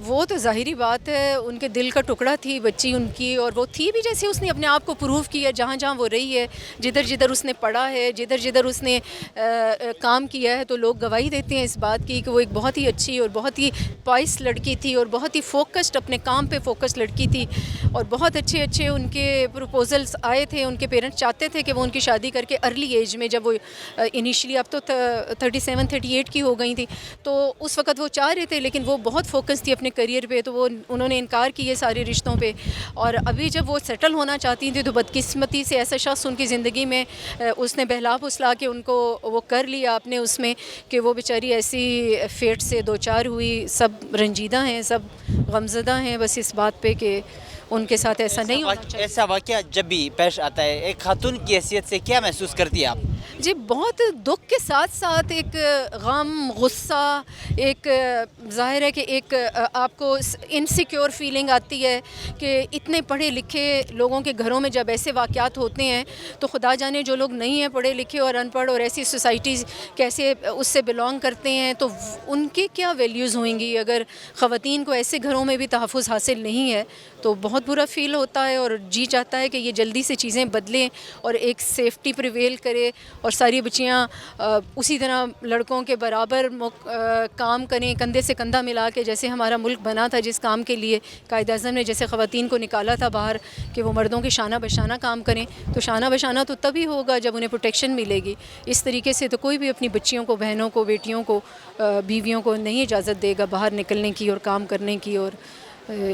وہ تو ظاہری بات ہے ان کے دل کا ٹکڑا تھی بچی ان کی, اور وہ تھی بھی جیسے اس نے اپنے آپ کو پروو کیا جہاں جہاں وہ رہی ہے, جدھر جدھر اس نے پڑھا ہے, جدھر جدھر اس نے کام کیا ہے, تو لوگ گواہی دیتے ہیں اس بات کی کہ وہ ایک بہت ہی اچھی اور بہت ہی پوائس لڑکی تھی اور بہت ہی فوکسڈ اپنے کام پہ فوکس لڑکی تھی. اور بہت اچھے اچھے ان کے پروپوزلس آئے تھے, ان کے پیرنٹس چاہتے تھے کہ وہ ان کی شادی کر کے ارلی ایج میں, جب وہ انیشلی اب تو 37-38 کی ہو گئی تھی, تو اس وقت وہ چاہ رہے تھے, لیکن وہ بہت فوکس تھی اپنے کریئر پہ, تو وہ انہوں نے انکار کیے سارے رشتوں پہ. اور ابھی جب وہ سیٹل ہونا چاہتی تھیں تو بدقسمتی سے ایسا شخص ان کی زندگی میں اس نے بہلا پھسلا کے ان کو وہ کر لیا اپنے اس میں کہ وہ بیچاری ایسی فیٹ سے دو چار ہوئی. سب رنجیدہ ہیں, سب غمزدہ ہیں بس اس بات پہ کہ ان کے ساتھ ایسا نہیں ہونا چاہیے. ایسا واقعہ جب بھی پیش آتا ہے ایک خاتون کی حیثیت سے کیا محسوس کرتی ہے آپ؟ جی بہت دکھ کے ساتھ ساتھ ایک غم, غصہ, ایک ظاہر ہے کہ ایک آپ کو انسیکیور فیلنگ آتی ہے کہ اتنے پڑھے لکھے لوگوں کے گھروں میں جب ایسے واقعات ہوتے ہیں تو خدا جانے جو لوگ نہیں ہیں پڑھے لکھے اور ان پڑھ اور ایسی سوسائٹیز کیسے اس سے بلانگ کرتے ہیں, تو ان کی کیا ویلیوز ہوئیں گی اگر خواتین کو ایسے گھروں میں بھی تحفظ حاصل نہیں ہے. تو بہت برا فیل ہوتا ہے اور جی چاہتا ہے کہ یہ جلدی سے چیزیں بدلیں اور ایک سیفٹی پریویل کرے اور ساری بچیاں اسی طرح لڑکوں کے برابر کام کریں, کندھے سے کندھا ملا کے, جیسے ہمارا ملک بنا تھا جس کام کے لیے قائد اعظم نے جیسے خواتین کو نکالا تھا باہر کہ وہ مردوں کے شانہ بشانہ کام کریں, تو شانہ بشانہ تو تبھی ہوگا جب انہیں پروٹیکشن ملے گی. اس طریقے سے تو کوئی بھی اپنی بچیوں کو, بہنوں کو, بیٹیوں کو, بیویوں کو نہیں اجازت دے گا باہر نکلنے کی اور کام کرنے کی, اور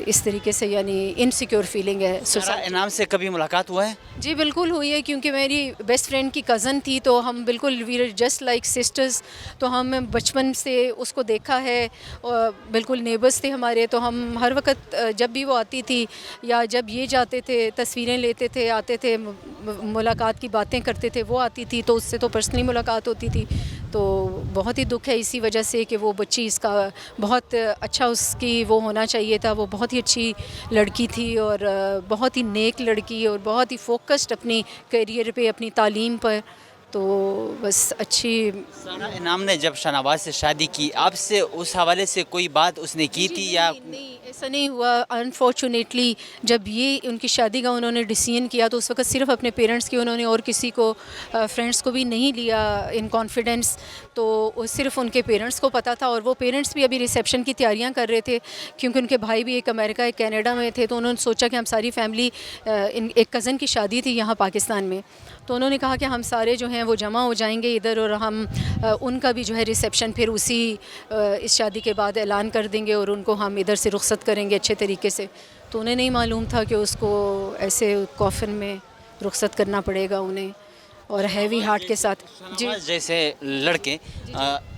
اس طریقے سے یعنی انسیکیور فیلنگ ہے. سارا انعام سے کبھی ملاقات ہوا ہے؟ جی بالکل ہوئی ہے, کیونکہ میری بیسٹ فرینڈ کی کزن تھی, تو ہم بالکل we are just like sisters, تو ہم بچپن سے اس کو دیکھا ہے, اور بالکل نیبرس تھے ہمارے, تو ہم ہر وقت جب بھی وہ آتی تھی یا جب یہ جاتے تھے تصویریں لیتے تھے, آتے تھے, ملاقات کی باتیں کرتے تھے, وہ آتی تھی تو اس سے تو پرسنلی ملاقات ہوتی تھی. تو بہت ہی دکھ ہے اسی وجہ سے کہ وہ بچی اس کا بہت اچھا اس کی وہ ہونا چاہیے تھا, وہ بہت ہی اچھی لڑکی تھی اور بہت ہی نیک لڑکی اور بہت ہی فوکسڈ اپنی کیریئر پہ, اپنی تعلیم پر. تو بس اچھی. سارا انعام نے جب شاہنواز سے شادی کی آپ سے اس حوالے سے کوئی بات اس نے کی تھی یا؟ نہیں ایسا نہیں ہوا. انفارچونیٹلی جب یہ ان کی شادی کا انہوں نے ڈیسیژن کیا تو اس وقت صرف اپنے پیرنٹس کی, انہوں نے اور کسی کو فرینڈس کو بھی نہیں لیا ان کانفیڈنس, تو صرف ان کے پیرنٹس کو پتہ تھا. اور وہ پیرنٹس بھی ابھی ریسیپشن کی تیاریاں کر رہے تھے کیونکہ ان کے بھائی بھی ایک امریکہ ایک کینیڈا میں تھے, تو انہوں نے سوچا کہ ہم ساری فیملی, ایک کزن کی شادی تھی یہاں پاکستان میں, تو انہوں نے کہا کہ ہم سارے جو ہیں وہ جمع ہو جائیں گے ادھر, اور ہم ان کا بھی جو ہے ریسیپشن پھر اسی اس شادی کے بعد اعلان کر دیں گے اور ان کو ہم ادھر سے رخصت کریں گے اچھے طریقے سے. تو انہیں نہیں معلوم تھا کہ اس کو ایسے کافن میں رخصت کرنا پڑے گا انہیں, اور ہیوی ہارٹ کے ساتھ. جی جیسے لڑکے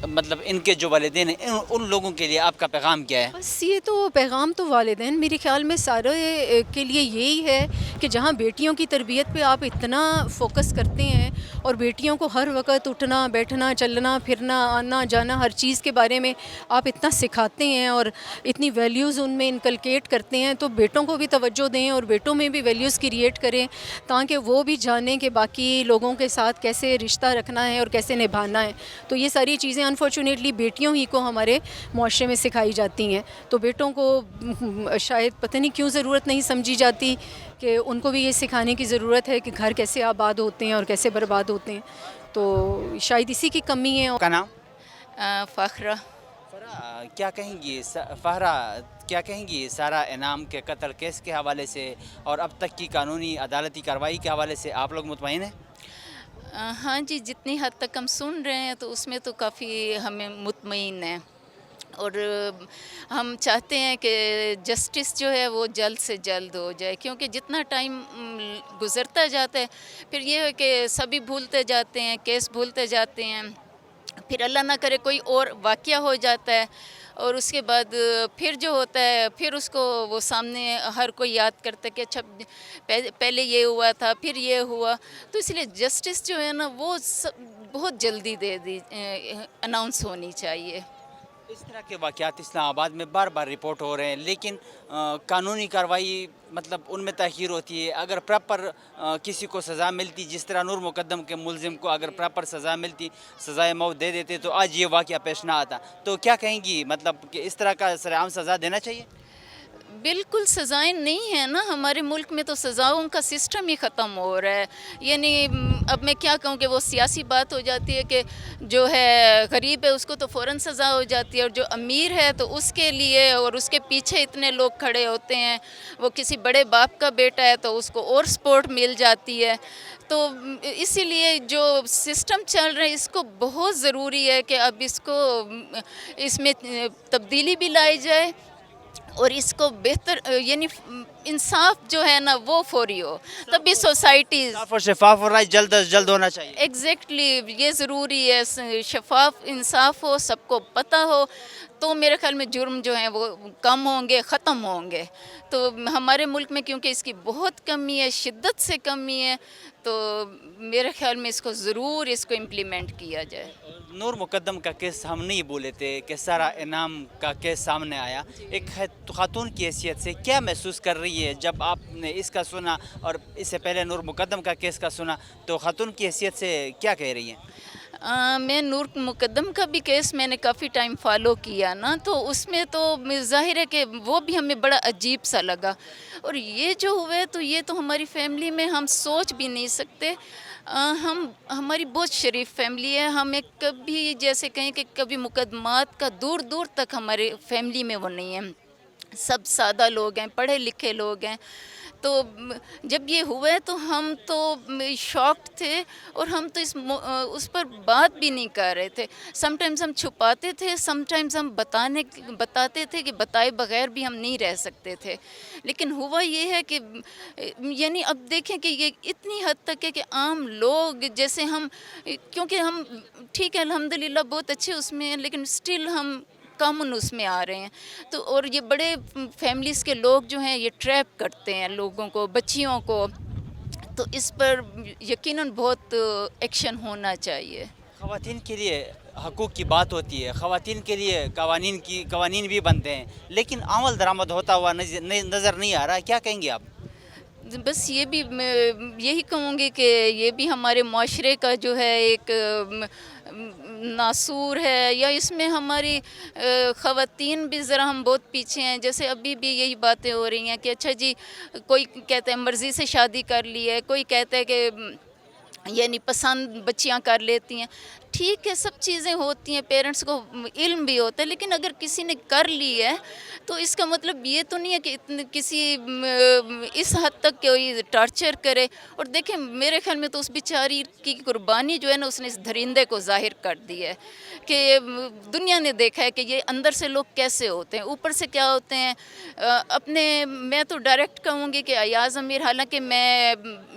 مطلب ان کے جو والدین ہیں ان لوگوں کے لیے آپ کا پیغام کیا ہے؟ بس یہ تو پیغام تو والدین میرے خیال میں سارے کے لیے یہی ہے کہ جہاں بیٹیوں کی تربیت پہ آپ اتنا فوکس کرتے ہیں اور بیٹیوں کو ہر وقت اٹھنا بیٹھنا چلنا پھرنا آنا جانا ہر چیز کے بارے میں آپ اتنا سکھاتے ہیں اور اتنی ویلیوز ان میں انکلکیٹ کرتے ہیں, تو بیٹوں کو بھی توجہ دیں اور بیٹوں میں بھی ویلیوز کریٹ کریں تاکہ وہ بھی جانیں کہ باقی لوگوں کے ساتھ کیسے رشتہ رکھنا ہے اور کیسے نبھانا ہے. تو یہ ساری چیزیں انفارچونیٹلی بیٹیوں ہی کو ہمارے معاشرے میں سکھائی جاتی ہیں, تو بیٹوں کو شاید پتہ نہیں کیوں ضرورت نہیں سمجھی جاتی کہ ان کو بھی یہ سکھانے کی ضرورت ہے کہ گھر کیسے آباد ہوتے ہیں اور کیسے برباد ہوتے ہیں. تو شاید اسی کی کمی ہے. کا نام؟ فخرہ. کیا کہیں گی فہرہ, کیا کہیں گی سارا انعام کے قتل کیس کے حوالے سے اور اب تک کی قانونی عدالتی کارروائی کے حوالے سے آپ لوگ مطمئن ہیں؟ ہاں جی, جتنی حد تک ہم سن رہے ہیں تو اس میں تو کافی ہمیں مطمئن ہیں, اور ہم چاہتے ہیں کہ جسٹس جو ہے وہ جلد سے جلد ہو جائے, کیونکہ جتنا ٹائم گزرتا جاتا ہے پھر یہ ہے کہ سبھی بھولتے جاتے ہیں, کیس بھولتے جاتے ہیں, پھر اللہ نہ کرے کوئی اور واقعہ ہو جاتا ہے اور اس کے بعد پھر جو ہوتا ہے پھر اس کو وہ سامنے ہر کوئی یاد کرتا ہے کہ اچھا پہلے یہ ہوا تھا پھر یہ ہوا. تو اس لیے جسٹس جو ہے نا وہ بہت جلدی اناؤنس ہونی چاہیے. اس طرح کے واقعات اسلام آباد میں بار بار رپورٹ ہو رہے ہیں، لیکن قانونی کارروائی مطلب ان میں تاخیر ہوتی ہے. اگر پراپر کسی کو سزا ملتی، جس طرح نور مقدم کے ملزم کو اگر پراپر سزا ملتی، سزائے موت دے دیتے، تو آج یہ واقعہ پیش نہ آتا. تو کیا کہیں گی مطلب کہ اس طرح کا سرعام سزا دینا چاہیے؟ بالکل سزائیں نہیں ہیں نا، ہمارے ملک میں تو سزاؤں کا سسٹم ہی ختم ہو رہا ہے. یعنی اب میں کیا کہوں کہ وہ سیاسی بات ہو جاتی ہے کہ جو ہے غریب ہے اس کو تو فوراً سزا ہو جاتی ہے، اور جو امیر ہے تو اس کے لیے اور اس کے پیچھے اتنے لوگ کھڑے ہوتے ہیں. وہ کسی بڑے باپ کا بیٹا ہے تو اس کو اور سپورٹ مل جاتی ہے. تو اسی لیے جو سسٹم چل رہا ہے اس کو بہت ضروری ہے کہ اب اس میں تبدیلی بھی لائی جائے، اور اس کو بہتر یعنی انصاف جو ہے نا وہ فوری ہو، تبھی سوسائٹیز صاف اور شفاف ہو رہا ہے، جلد از جلد ہونا چاہیے. ایگزیکٹلی یہ ضروری ہے. شفاف انصاف ہو، سب کو پتہ ہو، تو میرے خیال میں جرم جو ہیں وہ کم ہوں گے، ختم ہوں گے. تو ہمارے ملک میں کیونکہ اس کی بہت کمی ہے، شدت سے کمی ہے، تو میرے خیال میں اس کو ضرور اس کو امپلیمنٹ کیا جائے. نور مقدم کا کیس ہم نہیں بولے تھے کہ سارا انعام کا کیس سامنے آیا. ایک خاتون کی حیثیت سے کیا محسوس کر رہی ہے جب آپ نے اس کا سنا اور اس سے پہلے نور مقدم کا کیس کا سنا؟ تو خاتون کی حیثیت سے کیا کہہ رہی ہیں؟ میں نور مقدم کا بھی کیس میں نے کافی ٹائم فالو کیا نا، تو اس میں تو ظاہر ہے کہ وہ بھی ہمیں بڑا عجیب سا لگا. اور یہ جو ہوا ہے تو یہ تو ہماری فیملی میں ہم سوچ بھی نہیں سکتے. ہماری بہت شریف فیملی ہے. ہمیں کبھی جیسے کہیں کہ کبھی مقدمات کا دور دور تک ہمارے فیملی میں وہ نہیں ہے. سب سادہ لوگ ہیں، پڑھے لکھے لوگ ہیں. تو جب یہ ہوا ہے تو ہم تو شاکڈ تھے، اور ہم تو اس پر بات بھی نہیں کر رہے تھے. سم ٹائمز ہم چھپاتے تھے، سم ٹائمز ہم بتاتے تھے کہ بتائے بغیر بھی ہم نہیں رہ سکتے تھے. لیکن ہوا یہ ہے کہ یعنی اب دیکھیں کہ یہ اتنی حد تک ہے کہ عام لوگ جیسے ہم، کیونکہ ہم ٹھیک ہے الحمدللہ بہت اچھے اس میں ہیں، لیکن سٹل ہم کامن اس میں آ رہے ہیں. تو اور یہ بڑے فیملیز کے لوگ جو ہیں یہ ٹریپ کرتے ہیں لوگوں کو، بچیوں کو. تو اس پر یقیناً بہت ایکشن ہونا چاہیے. خواتین کے لیے حقوق کی بات ہوتی ہے، خواتین کے لیے قوانین بھی بنتے ہیں، لیکن عمل درآمد ہوتا ہوا نظر نہیں آ رہا. کیا کہیں گے آپ؟ بس یہ بھی میں یہی کہوں گی کہ یہ بھی ہمارے معاشرے کا جو ہے ایک ناسور ہے، یا اس میں ہماری خواتین بھی ذرا ہم بہت پیچھے ہیں. جیسے ابھی بھی یہی باتیں ہو رہی ہیں کہ اچھا جی کوئی کہتا ہے مرضی سے شادی کر لی ہے، کوئی کہتا ہے کہ یعنی پسند بچیاں کر لیتی ہیں. ٹھیک ہے سب چیزیں ہوتی ہیں، پیرنٹس کو علم بھی ہوتا ہے، لیکن اگر کسی نے کر لی ہے تو اس کا مطلب یہ تو نہیں ہے کہ کسی اس حد تک کوئی ٹارچر کرے. اور دیکھیں میرے خیال میں تو اس بیچاری کی قربانی جو ہے نا اس نے اس درندے کو ظاہر کر دی ہے کہ دنیا نے دیکھا ہے کہ یہ اندر سے لوگ کیسے ہوتے ہیں، اوپر سے کیا ہوتے ہیں. میں تو ڈائریکٹ کہوں گی کہ ایاز امیر، حالانکہ میں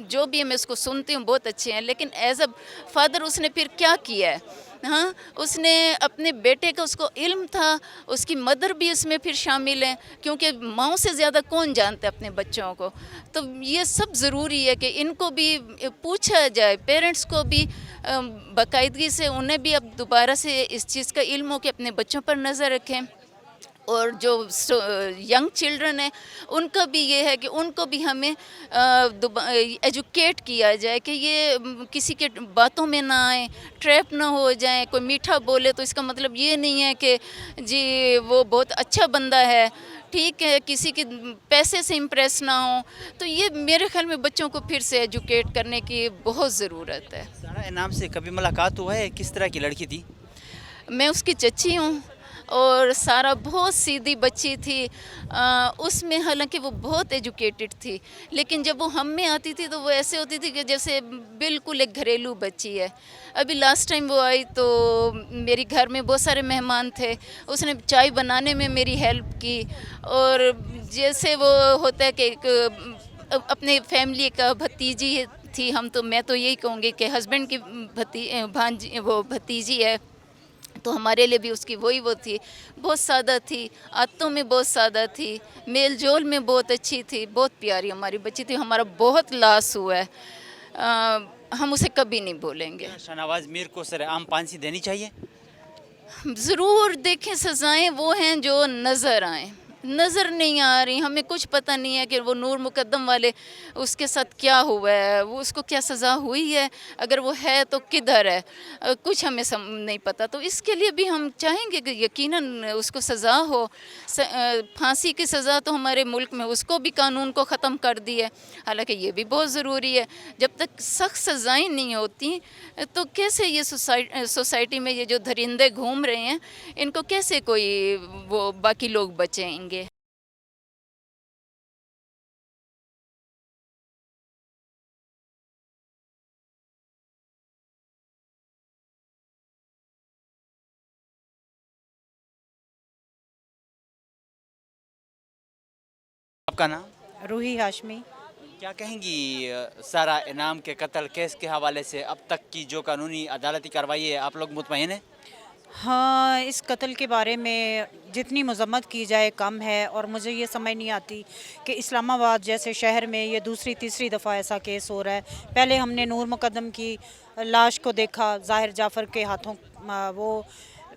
جو بھی ہے میں اس کو سنتی ہوں بہت اچھے ہیں، لیکن ایز اے فادر اس نے پھر کیا کیا ہے. ہاں اس نے اپنے بیٹے کا، اس کو علم تھا، اس کی مدر بھی اس میں پھر شامل ہیں، کیونکہ ماؤں سے زیادہ کون جانتا ہے اپنے بچوں کو. تو یہ سب ضروری ہے کہ ان کو بھی پوچھا جائے، پیرنٹس کو بھی باقاعدگی سے انہیں بھی اب دوبارہ سے اس چیز کا علم ہو کہ اپنے بچوں پر نظر رکھیں. اور جو ینگ چلڈرن ہیں ان کا بھی یہ ہے کہ ان کو بھی ہمیں ایجوکیٹ کیا جائے کہ یہ کسی کے باتوں میں نہ آئیں، ٹریپ نہ ہو جائیں. کوئی میٹھا بولے تو اس کا مطلب یہ نہیں ہے کہ جی وہ بہت اچھا بندہ ہے. ٹھیک ہے کسی کے پیسے سے امپریس نہ ہوں. تو یہ میرے خیال میں بچوں کو پھر سے ایجوکیٹ کرنے کی بہت ضرورت ہے. سارا انعام سے کبھی ملاقات ہوا ہے؟ کس طرح کی لڑکی تھی؟ میں اس کی چچی ہوں، اور سارا بہت سیدھی بچی تھی. اس میں حالانکہ وہ بہت ایجوکیٹڈ تھی، لیکن جب وہ ہم میں آتی تھی تو وہ ایسے ہوتی تھی کہ جیسے بالکل ایک گھریلو بچی ہے. ابھی لاسٹ ٹائم وہ آئی تو میری گھر میں بہت سارے مہمان تھے، اس نے چائے بنانے میں میری ہیلپ کی. اور جیسے وہ ہوتا ہے کہ اپنے فیملی کا بھتیجی تھی، میں تو یہی کہوں گی کہ ہسبینڈ کی بھتیجی ہے، تو ہمارے لیے بھی اس کی وہ تھی. بہت سادہ تھی، عادتوں میں بہت سادہ تھی، میل جول میں بہت اچھی تھی، بہت پیاری ہماری بچی تھی. ہمارا بہت لاس ہوا ہے، ہم اسے کبھی نہیں بھولیں گے. شاہنواز میر کو سرعام پھانسی دینی چاہیے؟ ضرور دیکھیں سزائیں وہ ہیں جو نظر آئیں، نظر نہیں آ رہی، ہمیں کچھ پتہ نہیں ہے کہ وہ نور مقدم والے اس کے ساتھ کیا ہوا ہے، وہ اس کو کیا سزا ہوئی ہے، اگر وہ ہے تو کدھر ہے، کچھ ہمیں نہیں پتہ. تو اس کے لیے بھی ہم چاہیں گے کہ یقیناً اس کو سزا ہو. پھانسی کی سزا تو ہمارے ملک میں اس کو بھی قانون کو ختم کر دی ہے، حالانکہ یہ بھی بہت ضروری ہے. جب تک سخت سزائیں نہیں ہوتی تو کیسے یہ سوسائٹی میں یہ جو درندے گھوم رہے ہیں ان کو کیسے کوئی وہ باقی لوگ بچیں گے. آپ کا نام؟ روحی ہاشمی. کیا کہیں گی سارا انعام کے قتل کیس کے حوالے سے اب تک کی جو قانونی عدالتی کارروائی ہے، آپ لوگ مطمئن ہیں؟ ہاں، اس قتل کے بارے میں جتنی مذمت کی جائے کم ہے، اور مجھے یہ سمجھ نہیں آتی کہ اسلام آباد جیسے شہر میں یہ دوسری تیسری دفعہ ایسا کیس ہو رہا ہے. پہلے ہم نے نور مقدم کی لاش کو دیکھا ظاہر جعفر کے ہاتھوں، وہ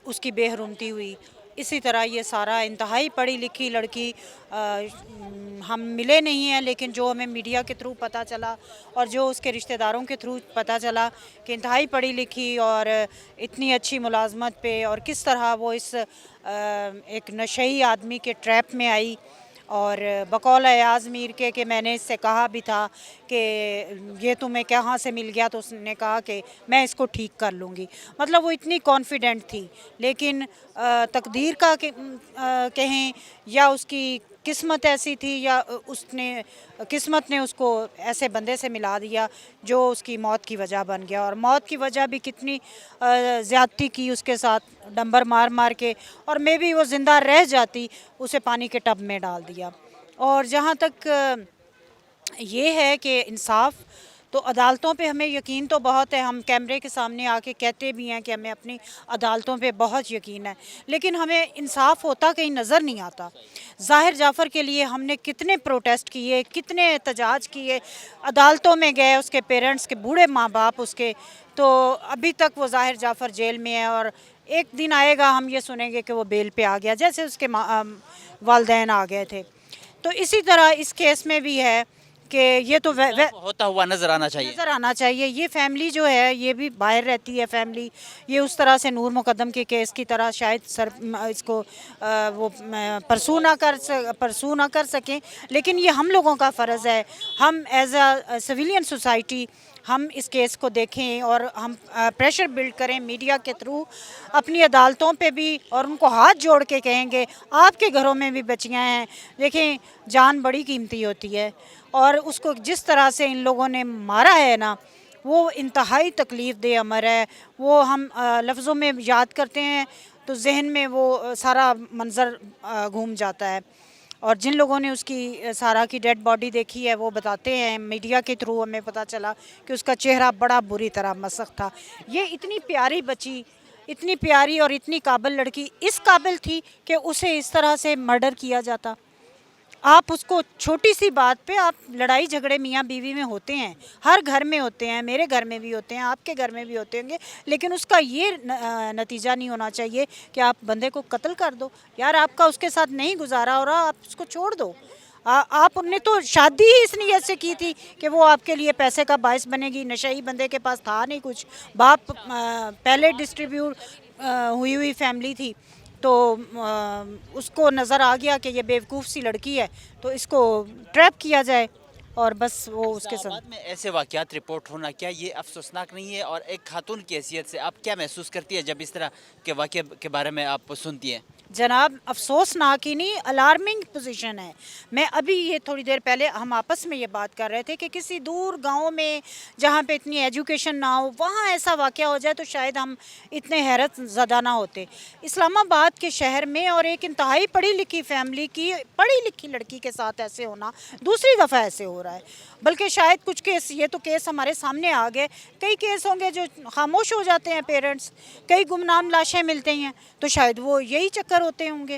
اس کی بے حرمتی ہوئی. اسی طرح یہ سارا انتہائی پڑھی لکھی لڑکی، ہم ملے نہیں ہیں لیکن جو ہمیں میڈیا کے تھرو پتہ چلا اور جو اس کے رشتہ داروں کے تھرو پتہ چلا کہ انتہائی پڑھی لکھی اور اتنی اچھی ملازمت پہ، اور کس طرح وہ اس ایک نشئی آدمی کے ٹریپ میں آئی. اور بقول ایاز میر کے کہ میں نے اس سے کہا بھی تھا کہ یہ تمہیں کہاں سے مل گیا، تو اس نے کہا کہ میں اس کو ٹھیک کر لوں گی. مطلب وہ اتنی کانفیڈنٹ تھی، لیکن تقدیر کا کہیں یا اس کی قسمت ایسی تھی یا قسمت نے اس کو ایسے بندے سے ملا دیا جو اس کی موت کی وجہ بن گیا. اور موت کی وجہ بھی کتنی زیادتی کی اس کے ساتھ، ڈمبر مار مار کے، اور میں بھی وہ زندہ رہ جاتی اسے پانی کے ٹب میں ڈال دیا. اور جہاں تک یہ ہے کہ انصاف تو عدالتوں پہ ہمیں یقین تو بہت ہے، ہم کیمرے کے سامنے آ کے کہتے بھی ہیں کہ ہمیں اپنی عدالتوں پہ بہت یقین ہے، لیکن ہمیں انصاف ہوتا کہیں نظر نہیں آتا. ظاہر جعفر کے لیے ہم نے کتنے پروٹیسٹ کیے، کتنے احتجاج کیے، عدالتوں میں گئے، اس کے پیرنٹس کے بوڑھے ماں باپ اس کے، تو ابھی تک وہ ظاہر جعفر جیل میں ہے. اور ایک دن آئے گا ہم یہ سنیں گے کہ وہ بیل پہ آ گیا، جیسے اس کے والدین آ گئے تھے. تو اسی طرح اس کیس میں بھی ہے کہ یہ تو ہوتا ہوا نظر آنا چاہیے. یہ فیملی جو ہے یہ بھی باہر رہتی ہے فیملی، یہ اس طرح سے نور مقدم کے کیس کی طرح شاید اس کو وہ پرسو نہ کر سکیں، لیکن یہ ہم لوگوں کا فرض ہے، ہم ایز اے سویلین سوسائٹی ہم اس کیس کو دیکھیں اور ہم پریشر بلڈ کریں میڈیا کے تھرو اپنی عدالتوں پہ بھی، اور ان کو ہاتھ جوڑ کے کہیں گے آپ کے گھروں میں بھی بچیاں ہیں، دیکھیں جان بڑی قیمتی ہوتی ہے، اور اس کو جس طرح سے ان لوگوں نے مارا ہے نا وہ انتہائی تکلیف دہ امر ہے. وہ ہم لفظوں میں یاد کرتے ہیں تو ذہن میں وہ سارا منظر گھوم جاتا ہے. اور جن لوگوں نے اس کی سارا کی ڈیڈ باڈی دیکھی ہے وہ بتاتے ہیں، میڈیا کے تھرو ہمیں پتہ چلا کہ اس کا چہرہ بڑا بری طرح مسخ تھا. یہ اتنی پیاری بچی، اتنی پیاری اور اتنی قابل لڑکی اس قابل تھی کہ اسے اس طرح سے مرڈر کیا جاتا. آپ اس کو چھوٹی سی بات پہ، آپ لڑائی جھگڑے میاں بیوی میں ہوتے ہیں، ہر گھر میں ہوتے ہیں، میرے گھر میں بھی ہوتے ہیں، آپ کے گھر میں بھی ہوتے ہوں گے، لیکن اس کا یہ نتیجہ نہیں ہونا چاہیے کہ آپ بندے کو قتل کر دو. یار آپ کا اس کے ساتھ نہیں گزارا ہو رہا، آپ اس کو چھوڑ دو. آپ نے تو شادی ہی اس نیت سے کی تھی کہ وہ آپ کے لیے پیسے کا باعث بنے گی. نشئی بندے کے پاس تھا نہیں کچھ، باپ پہلے ڈسٹریبیوٹ ہوئی فیملی تھی، تو اس کو نظر آ گیا کہ یہ بیوقوف سی لڑکی ہے تو اس کو ٹریپ کیا جائے، اور بس وہ اس کے ساتھ. میں ایسے واقعات رپورٹ ہونا کیا یہ افسوسناک نہیں ہے؟ اور ایک خاتون کی حیثیت سے آپ کیا محسوس کرتی ہے جب اس طرح کے واقعے کے بارے میں آپ سنتی ہیں؟ جناب افسوسناک ہی نہیں، الارمنگ پوزیشن ہے. میں ابھی یہ تھوڑی دیر پہلے ہم آپس میں یہ بات کر رہے تھے کہ کسی دور گاؤں میں جہاں پہ اتنی ایجوکیشن نہ ہو، وہاں ایسا واقعہ ہو جائے تو شاید ہم اتنے حیرت زدہ نہ ہوتے. اسلام آباد کے شہر میں اور ایک انتہائی پڑھی لکھی فیملی کی پڑھی لکھی لڑکی کے ساتھ ایسے ہونا دوسری دفعہ ایسے ہو رہا ہے. بلکہ شاید کچھ کیس، یہ تو کیس ہمارے سامنے آ گئے، کئی کیس ہوں گے جو خاموش ہو جاتے ہیں پیرنٹس، کئی گمنام لاشیں ملتے ہیں تو شاید وہ یہی چکر ہوتے ہوں گے.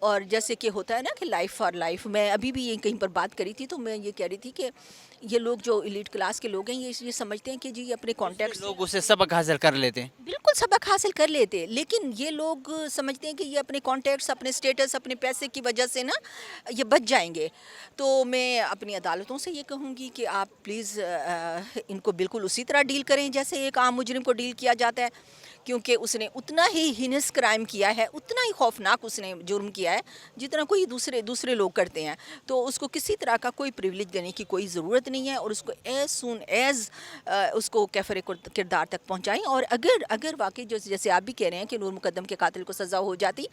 اور جیسے کہ ہوتا ہے نا کہ لائف فار لائف، میں ابھی بھی یہ کہیں پر بات کری تھی تو میں یہ کہہ رہی تھی کہ یہ لوگ جو ایلیٹ کلاس کے لوگ ہیں یہ سمجھتے ہیں کہ جی اپنے کانٹیکٹ لوگ اسے سبق حاصل کر لیتے ہیں. بالکل سبق حاصل کر لیتے، لیکن یہ لوگ سمجھتے ہیں کہ یہ اپنے کانٹیکٹس، اپنے سٹیٹس، اپنے پیسے کی وجہ سے نا یہ بچ جائیں گے. تو میں اپنی عدالتوں سے یہ کہوں گی کہ آپ پلیز ان کو بالکل اسی طرح ڈیل کریں جیسے ایک عام مجرم کو ڈیل کیا جاتا ہے، کیونکہ اس نے اتنا ہی ہینس کرائم کیا ہے، اتنا ہی خوفناک اس نے جرم کیا ہے جتنا کوئی دوسرے لوگ کرتے ہیں. تو اس کو کسی طرح کا کوئی پریولیج دینے کی کوئی ضرورت نہیں ہے، اور اس کو ایز سون ایز اس کو کیفر کردار تک پہنچائیں. اور اگر واقعی جیسے آپ بھی کہہ رہے ہیں کہ نور مقدم کے قاتل کو سزا ہو جاتی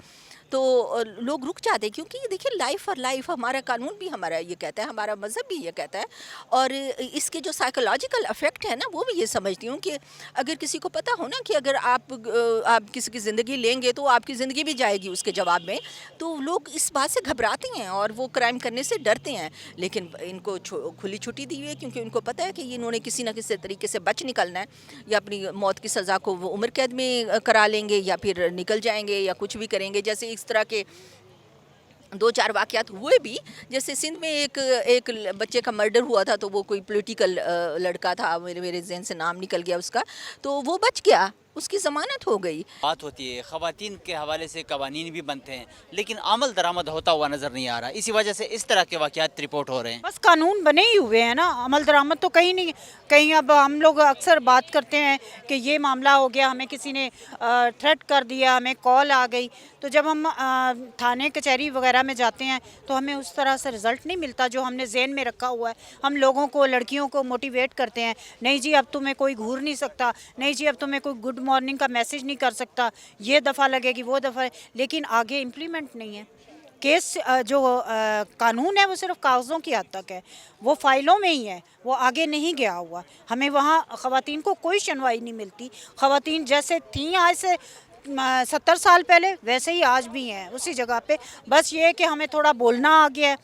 تو لوگ رک جاتے، کیونکہ یہ دیکھیں لائف فار لائف ہمارا قانون بھی ہمارا یہ کہتا ہے، ہمارا مذہب بھی یہ کہتا ہے. اور اس کے جو سائیکولوجیکل افیکٹ ہے نا وہ بھی یہ سمجھتی ہوں کہ اگر کسی کو پتہ ہو نا کہ اگر آپ کسی کی زندگی لیں گے تو آپ کی زندگی بھی جائے گی اس کے جواب میں، تو لوگ اس بات سے گھبراتے ہیں اور وہ کرائم کرنے سے ڈرتے ہیں. لیکن ان کو کھلی چھٹی دی ہوئی ہے کیونکہ ان کو پتہ ہے کہ انہوں نے کسی نہ کسی طریقے سے بچ نکلنا ہے، یا اپنی موت کی سزا کو وہ عمر قید میں کرا لیں گے یا پھر نکل جائیں گے یا کچھ بھی کریں گے. جیسے اس طرح کے 2-4 واقعات ہوئے بھی، جیسے سندھ میں ایک بچے کا مرڈر ہوا تھا تو وہ کوئی پولیٹیکل لڑکا تھا، میرے ذہن سے نام نکل گیا اس کا، تو وہ بچ گیا، اس کی ضمانت ہو گئی. بات ہوتی ہے خواتین کے حوالے سے قوانین بھی بنتے ہیں لیکن عمل درآمد ہوتا ہوا نظر نہیں آ رہا، اسی وجہ سے اس طرح کے واقعات رپورٹ ہو رہے ہیں. بس قانون بنے ہی ہوئے ہیں نا، عمل درآمد تو کہیں نہیں. کہیں اب ہم لوگ اکثر بات کرتے ہیں کہ یہ معاملہ ہو گیا، ہمیں کسی نے تھریٹ کر دیا، ہمیں کال آ گئی، تو جب ہم تھانے کچہری وغیرہ میں جاتے ہیں تو ہمیں اس طرح سے رزلٹ نہیں ملتا جو ہم نے ذہن میں رکھا ہوا ہے. ہم لوگوں کو، لڑکیوں کو موٹیویٹ کرتے ہیں، نہیں جی اب تمہیں کوئی گھور نہیں سکتا، نہیں جی اب تمہیں کوئی گڈ مارننگ کا میسج نہیں کر سکتا، یہ دفعہ لگے گی وہ دفعہ، لیکن آگے امپلیمنٹ نہیں ہے. کیس جو قانون ہے وہ صرف کاغذوں کی حد تک ہے، وہ فائلوں میں ہی ہے، وہ آگے نہیں گیا ہوا. ہمیں وہاں خواتین کو کوئی شنوائی نہیں ملتی. خواتین جیسے تھیں آج سے 70 سال پہلے ویسے ہی آج بھی ہیں اسی جگہ پہ. بس یہ ہے کہ ہمیں تھوڑا بولنا آ گیا ہے،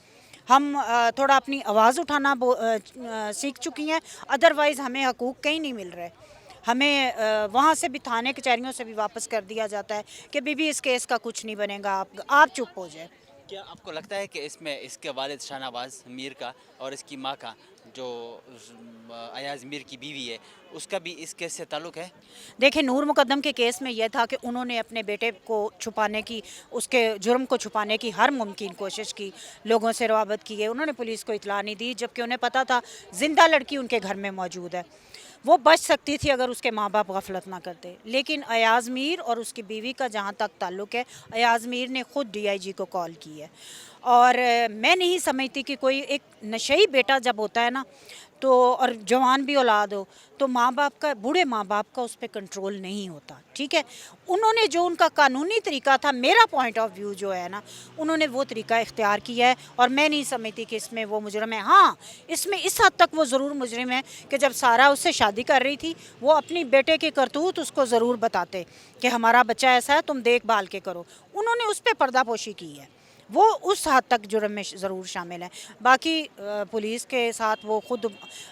ہم تھوڑا اپنی آواز اٹھانا سیکھ چکی ہیں، ادروائز ہمیں حقوق کہیں نہیں مل رہے. ہمیں وہاں سے بھی تھانے کچہریوں سے بھی واپس کر دیا جاتا ہے کہ بی اس کیس کا کچھ نہیں بنے گا، آپ چپ ہو جائیں. کیا آپ کو لگتا ہے کہ اس میں اس کے والد شاہ نواز میر کا اور اس کی ماں کا جو ایاز میر کی بیوی ہے اس کا بھی اس کیس سے تعلق ہے؟ دیکھیں نور مقدم کے کیس میں یہ تھا کہ انہوں نے اپنے بیٹے کو چھپانے کی، اس کے جرم کو چھپانے کی ہر ممکن کوشش کی، لوگوں سے روابط کی ہے، انہوں نے پولیس کو اطلاع نہیں دی جبکہ انہیں پتہ تھا زندہ لڑکی ان کے گھر میں موجود ہے. وہ بچ سکتی تھی اگر اس کے ماں باپ غفلت نہ کرتے. لیکن ایاز میر اور اس کی بیوی کا جہاں تک تعلق ہے، ایاز میر نے خود DIG کو کال کی ہے. اور میں نہیں سمجھتی کہ کوئی ایک نشئی بیٹا جب ہوتا ہے نا تو، اور جوان بھی اولاد ہو، تو ماں باپ کا، بوڑھے ماں باپ کا اس پہ کنٹرول نہیں ہوتا. ٹھیک ہے، انہوں نے جو ان کا قانونی طریقہ تھا، میرا پوائنٹ آف ویو جو ہے نا، انہوں نے وہ طریقہ اختیار کیا ہے اور میں نہیں سمجھتی کہ اس میں وہ مجرم ہے. ہاں اس میں اس حد تک وہ ضرور مجرم ہے کہ جب سارا اس سے شادی کر رہی تھی وہ اپنی بیٹے کے کرتوت اس کو ضرور بتاتے کہ ہمارا بچہ ایسا ہے، تم دیکھ بھال کے کرو. انہوں نے اس پہ پردہ پوشی کی ہے، وہ اس حد تک جرم میں ضرور شامل ہے. باقی پولیس کے ساتھ وہ خود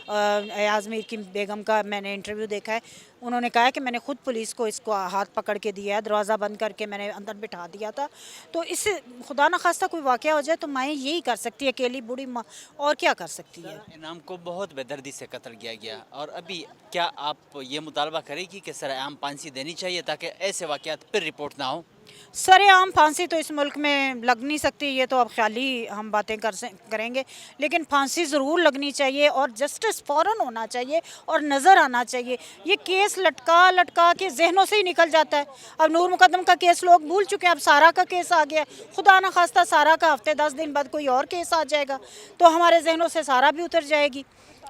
ایاز میر کی بیگم کا میں نے انٹرویو دیکھا ہے، انہوں نے کہا ہے کہ میں نے خود پولیس کو اس کو ہاتھ پکڑ کے دیا ہے، دروازہ بند کر کے میں نے اندر بٹھا دیا تھا. تو اس سے خدا نخواستہ کوئی واقعہ ہو جائے تو مائیں یہی کر سکتی ہے، اکیلی بوڑھی ماں اور کیا کر سکتی ہے. انعام کو بہت بے دردی سے قتل کیا گیا اور ابھی کیا آپ یہ مطالبہ کریں گی کہ سر عام پھانسی دینی چاہیے تاکہ ایسے واقعات پھر رپورٹ نہ ہوں؟ سر عام پھانسی تو اس ملک میں لگ نہیں سکتی، یہ تو اب خیالی ہم باتیں کریں گے، لیکن پھانسی ضرور لگنی چاہیے اور جسٹس فوراً ہونا چاہیے اور نظر آنا چاہیے. یہ کیس لٹکا کے ذہنوں سے ہی نکل جاتا ہے. اب نور مقدم کا کیس لوگ بھول چکے ہیں، اب سارا کا کیس آ گیا، خدا نخواستہ سارا کا ہفتے 10 دن بعد کوئی اور کیس آ جائے گا تو ہمارے ذہنوں سے سارا بھی اتر جائے گی.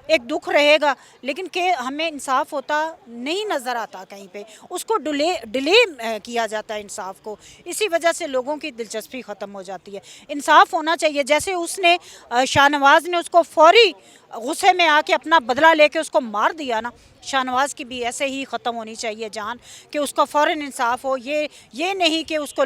ایک دکھ رہے گا لیکن کہ ہمیں انصاف ہوتا نہیں نظر آتا کہیں پہ، اس کو ڈیلے کیا جاتا ہے انصاف کو، اسی وجہ سے لوگوں کی دلچسپی ختم ہو جاتی ہے. انصاف ہونا چاہیے. جیسے اس نے شاہ نواز نے اس کو فوری غصے میں آ کے اپنا بدلہ لے کے اس کو مار دیا نا، شاہ نواز کی بھی ایسے ہی ختم ہونی چاہیے جان، کہ اس کو فوراً انصاف ہو. یہ نہیں کہ اس کو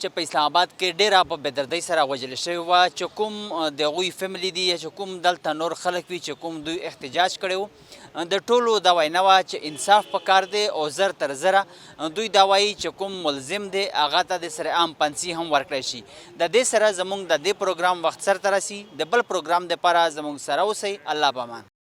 چې په اسلام آباد کې ډیره په بېدردۍ سره وژل شوې وه چې کوم د هغوی فیملی دي یا چې کوم دلته نور خلک وي چې کوم دوی احتجاج کړی و د ټولو دا وینا وه چې انصاف پکار دی او زر تر زره دوی دا وایي چې کوم ملزم دی هغه ته د سره عام پنسي هم ورکړی شي. د دې سره زموږ د دې پروګرام وخت سرته رسي. د بل پروګرام دپاره زموږ سره اوسئ. الله پامان.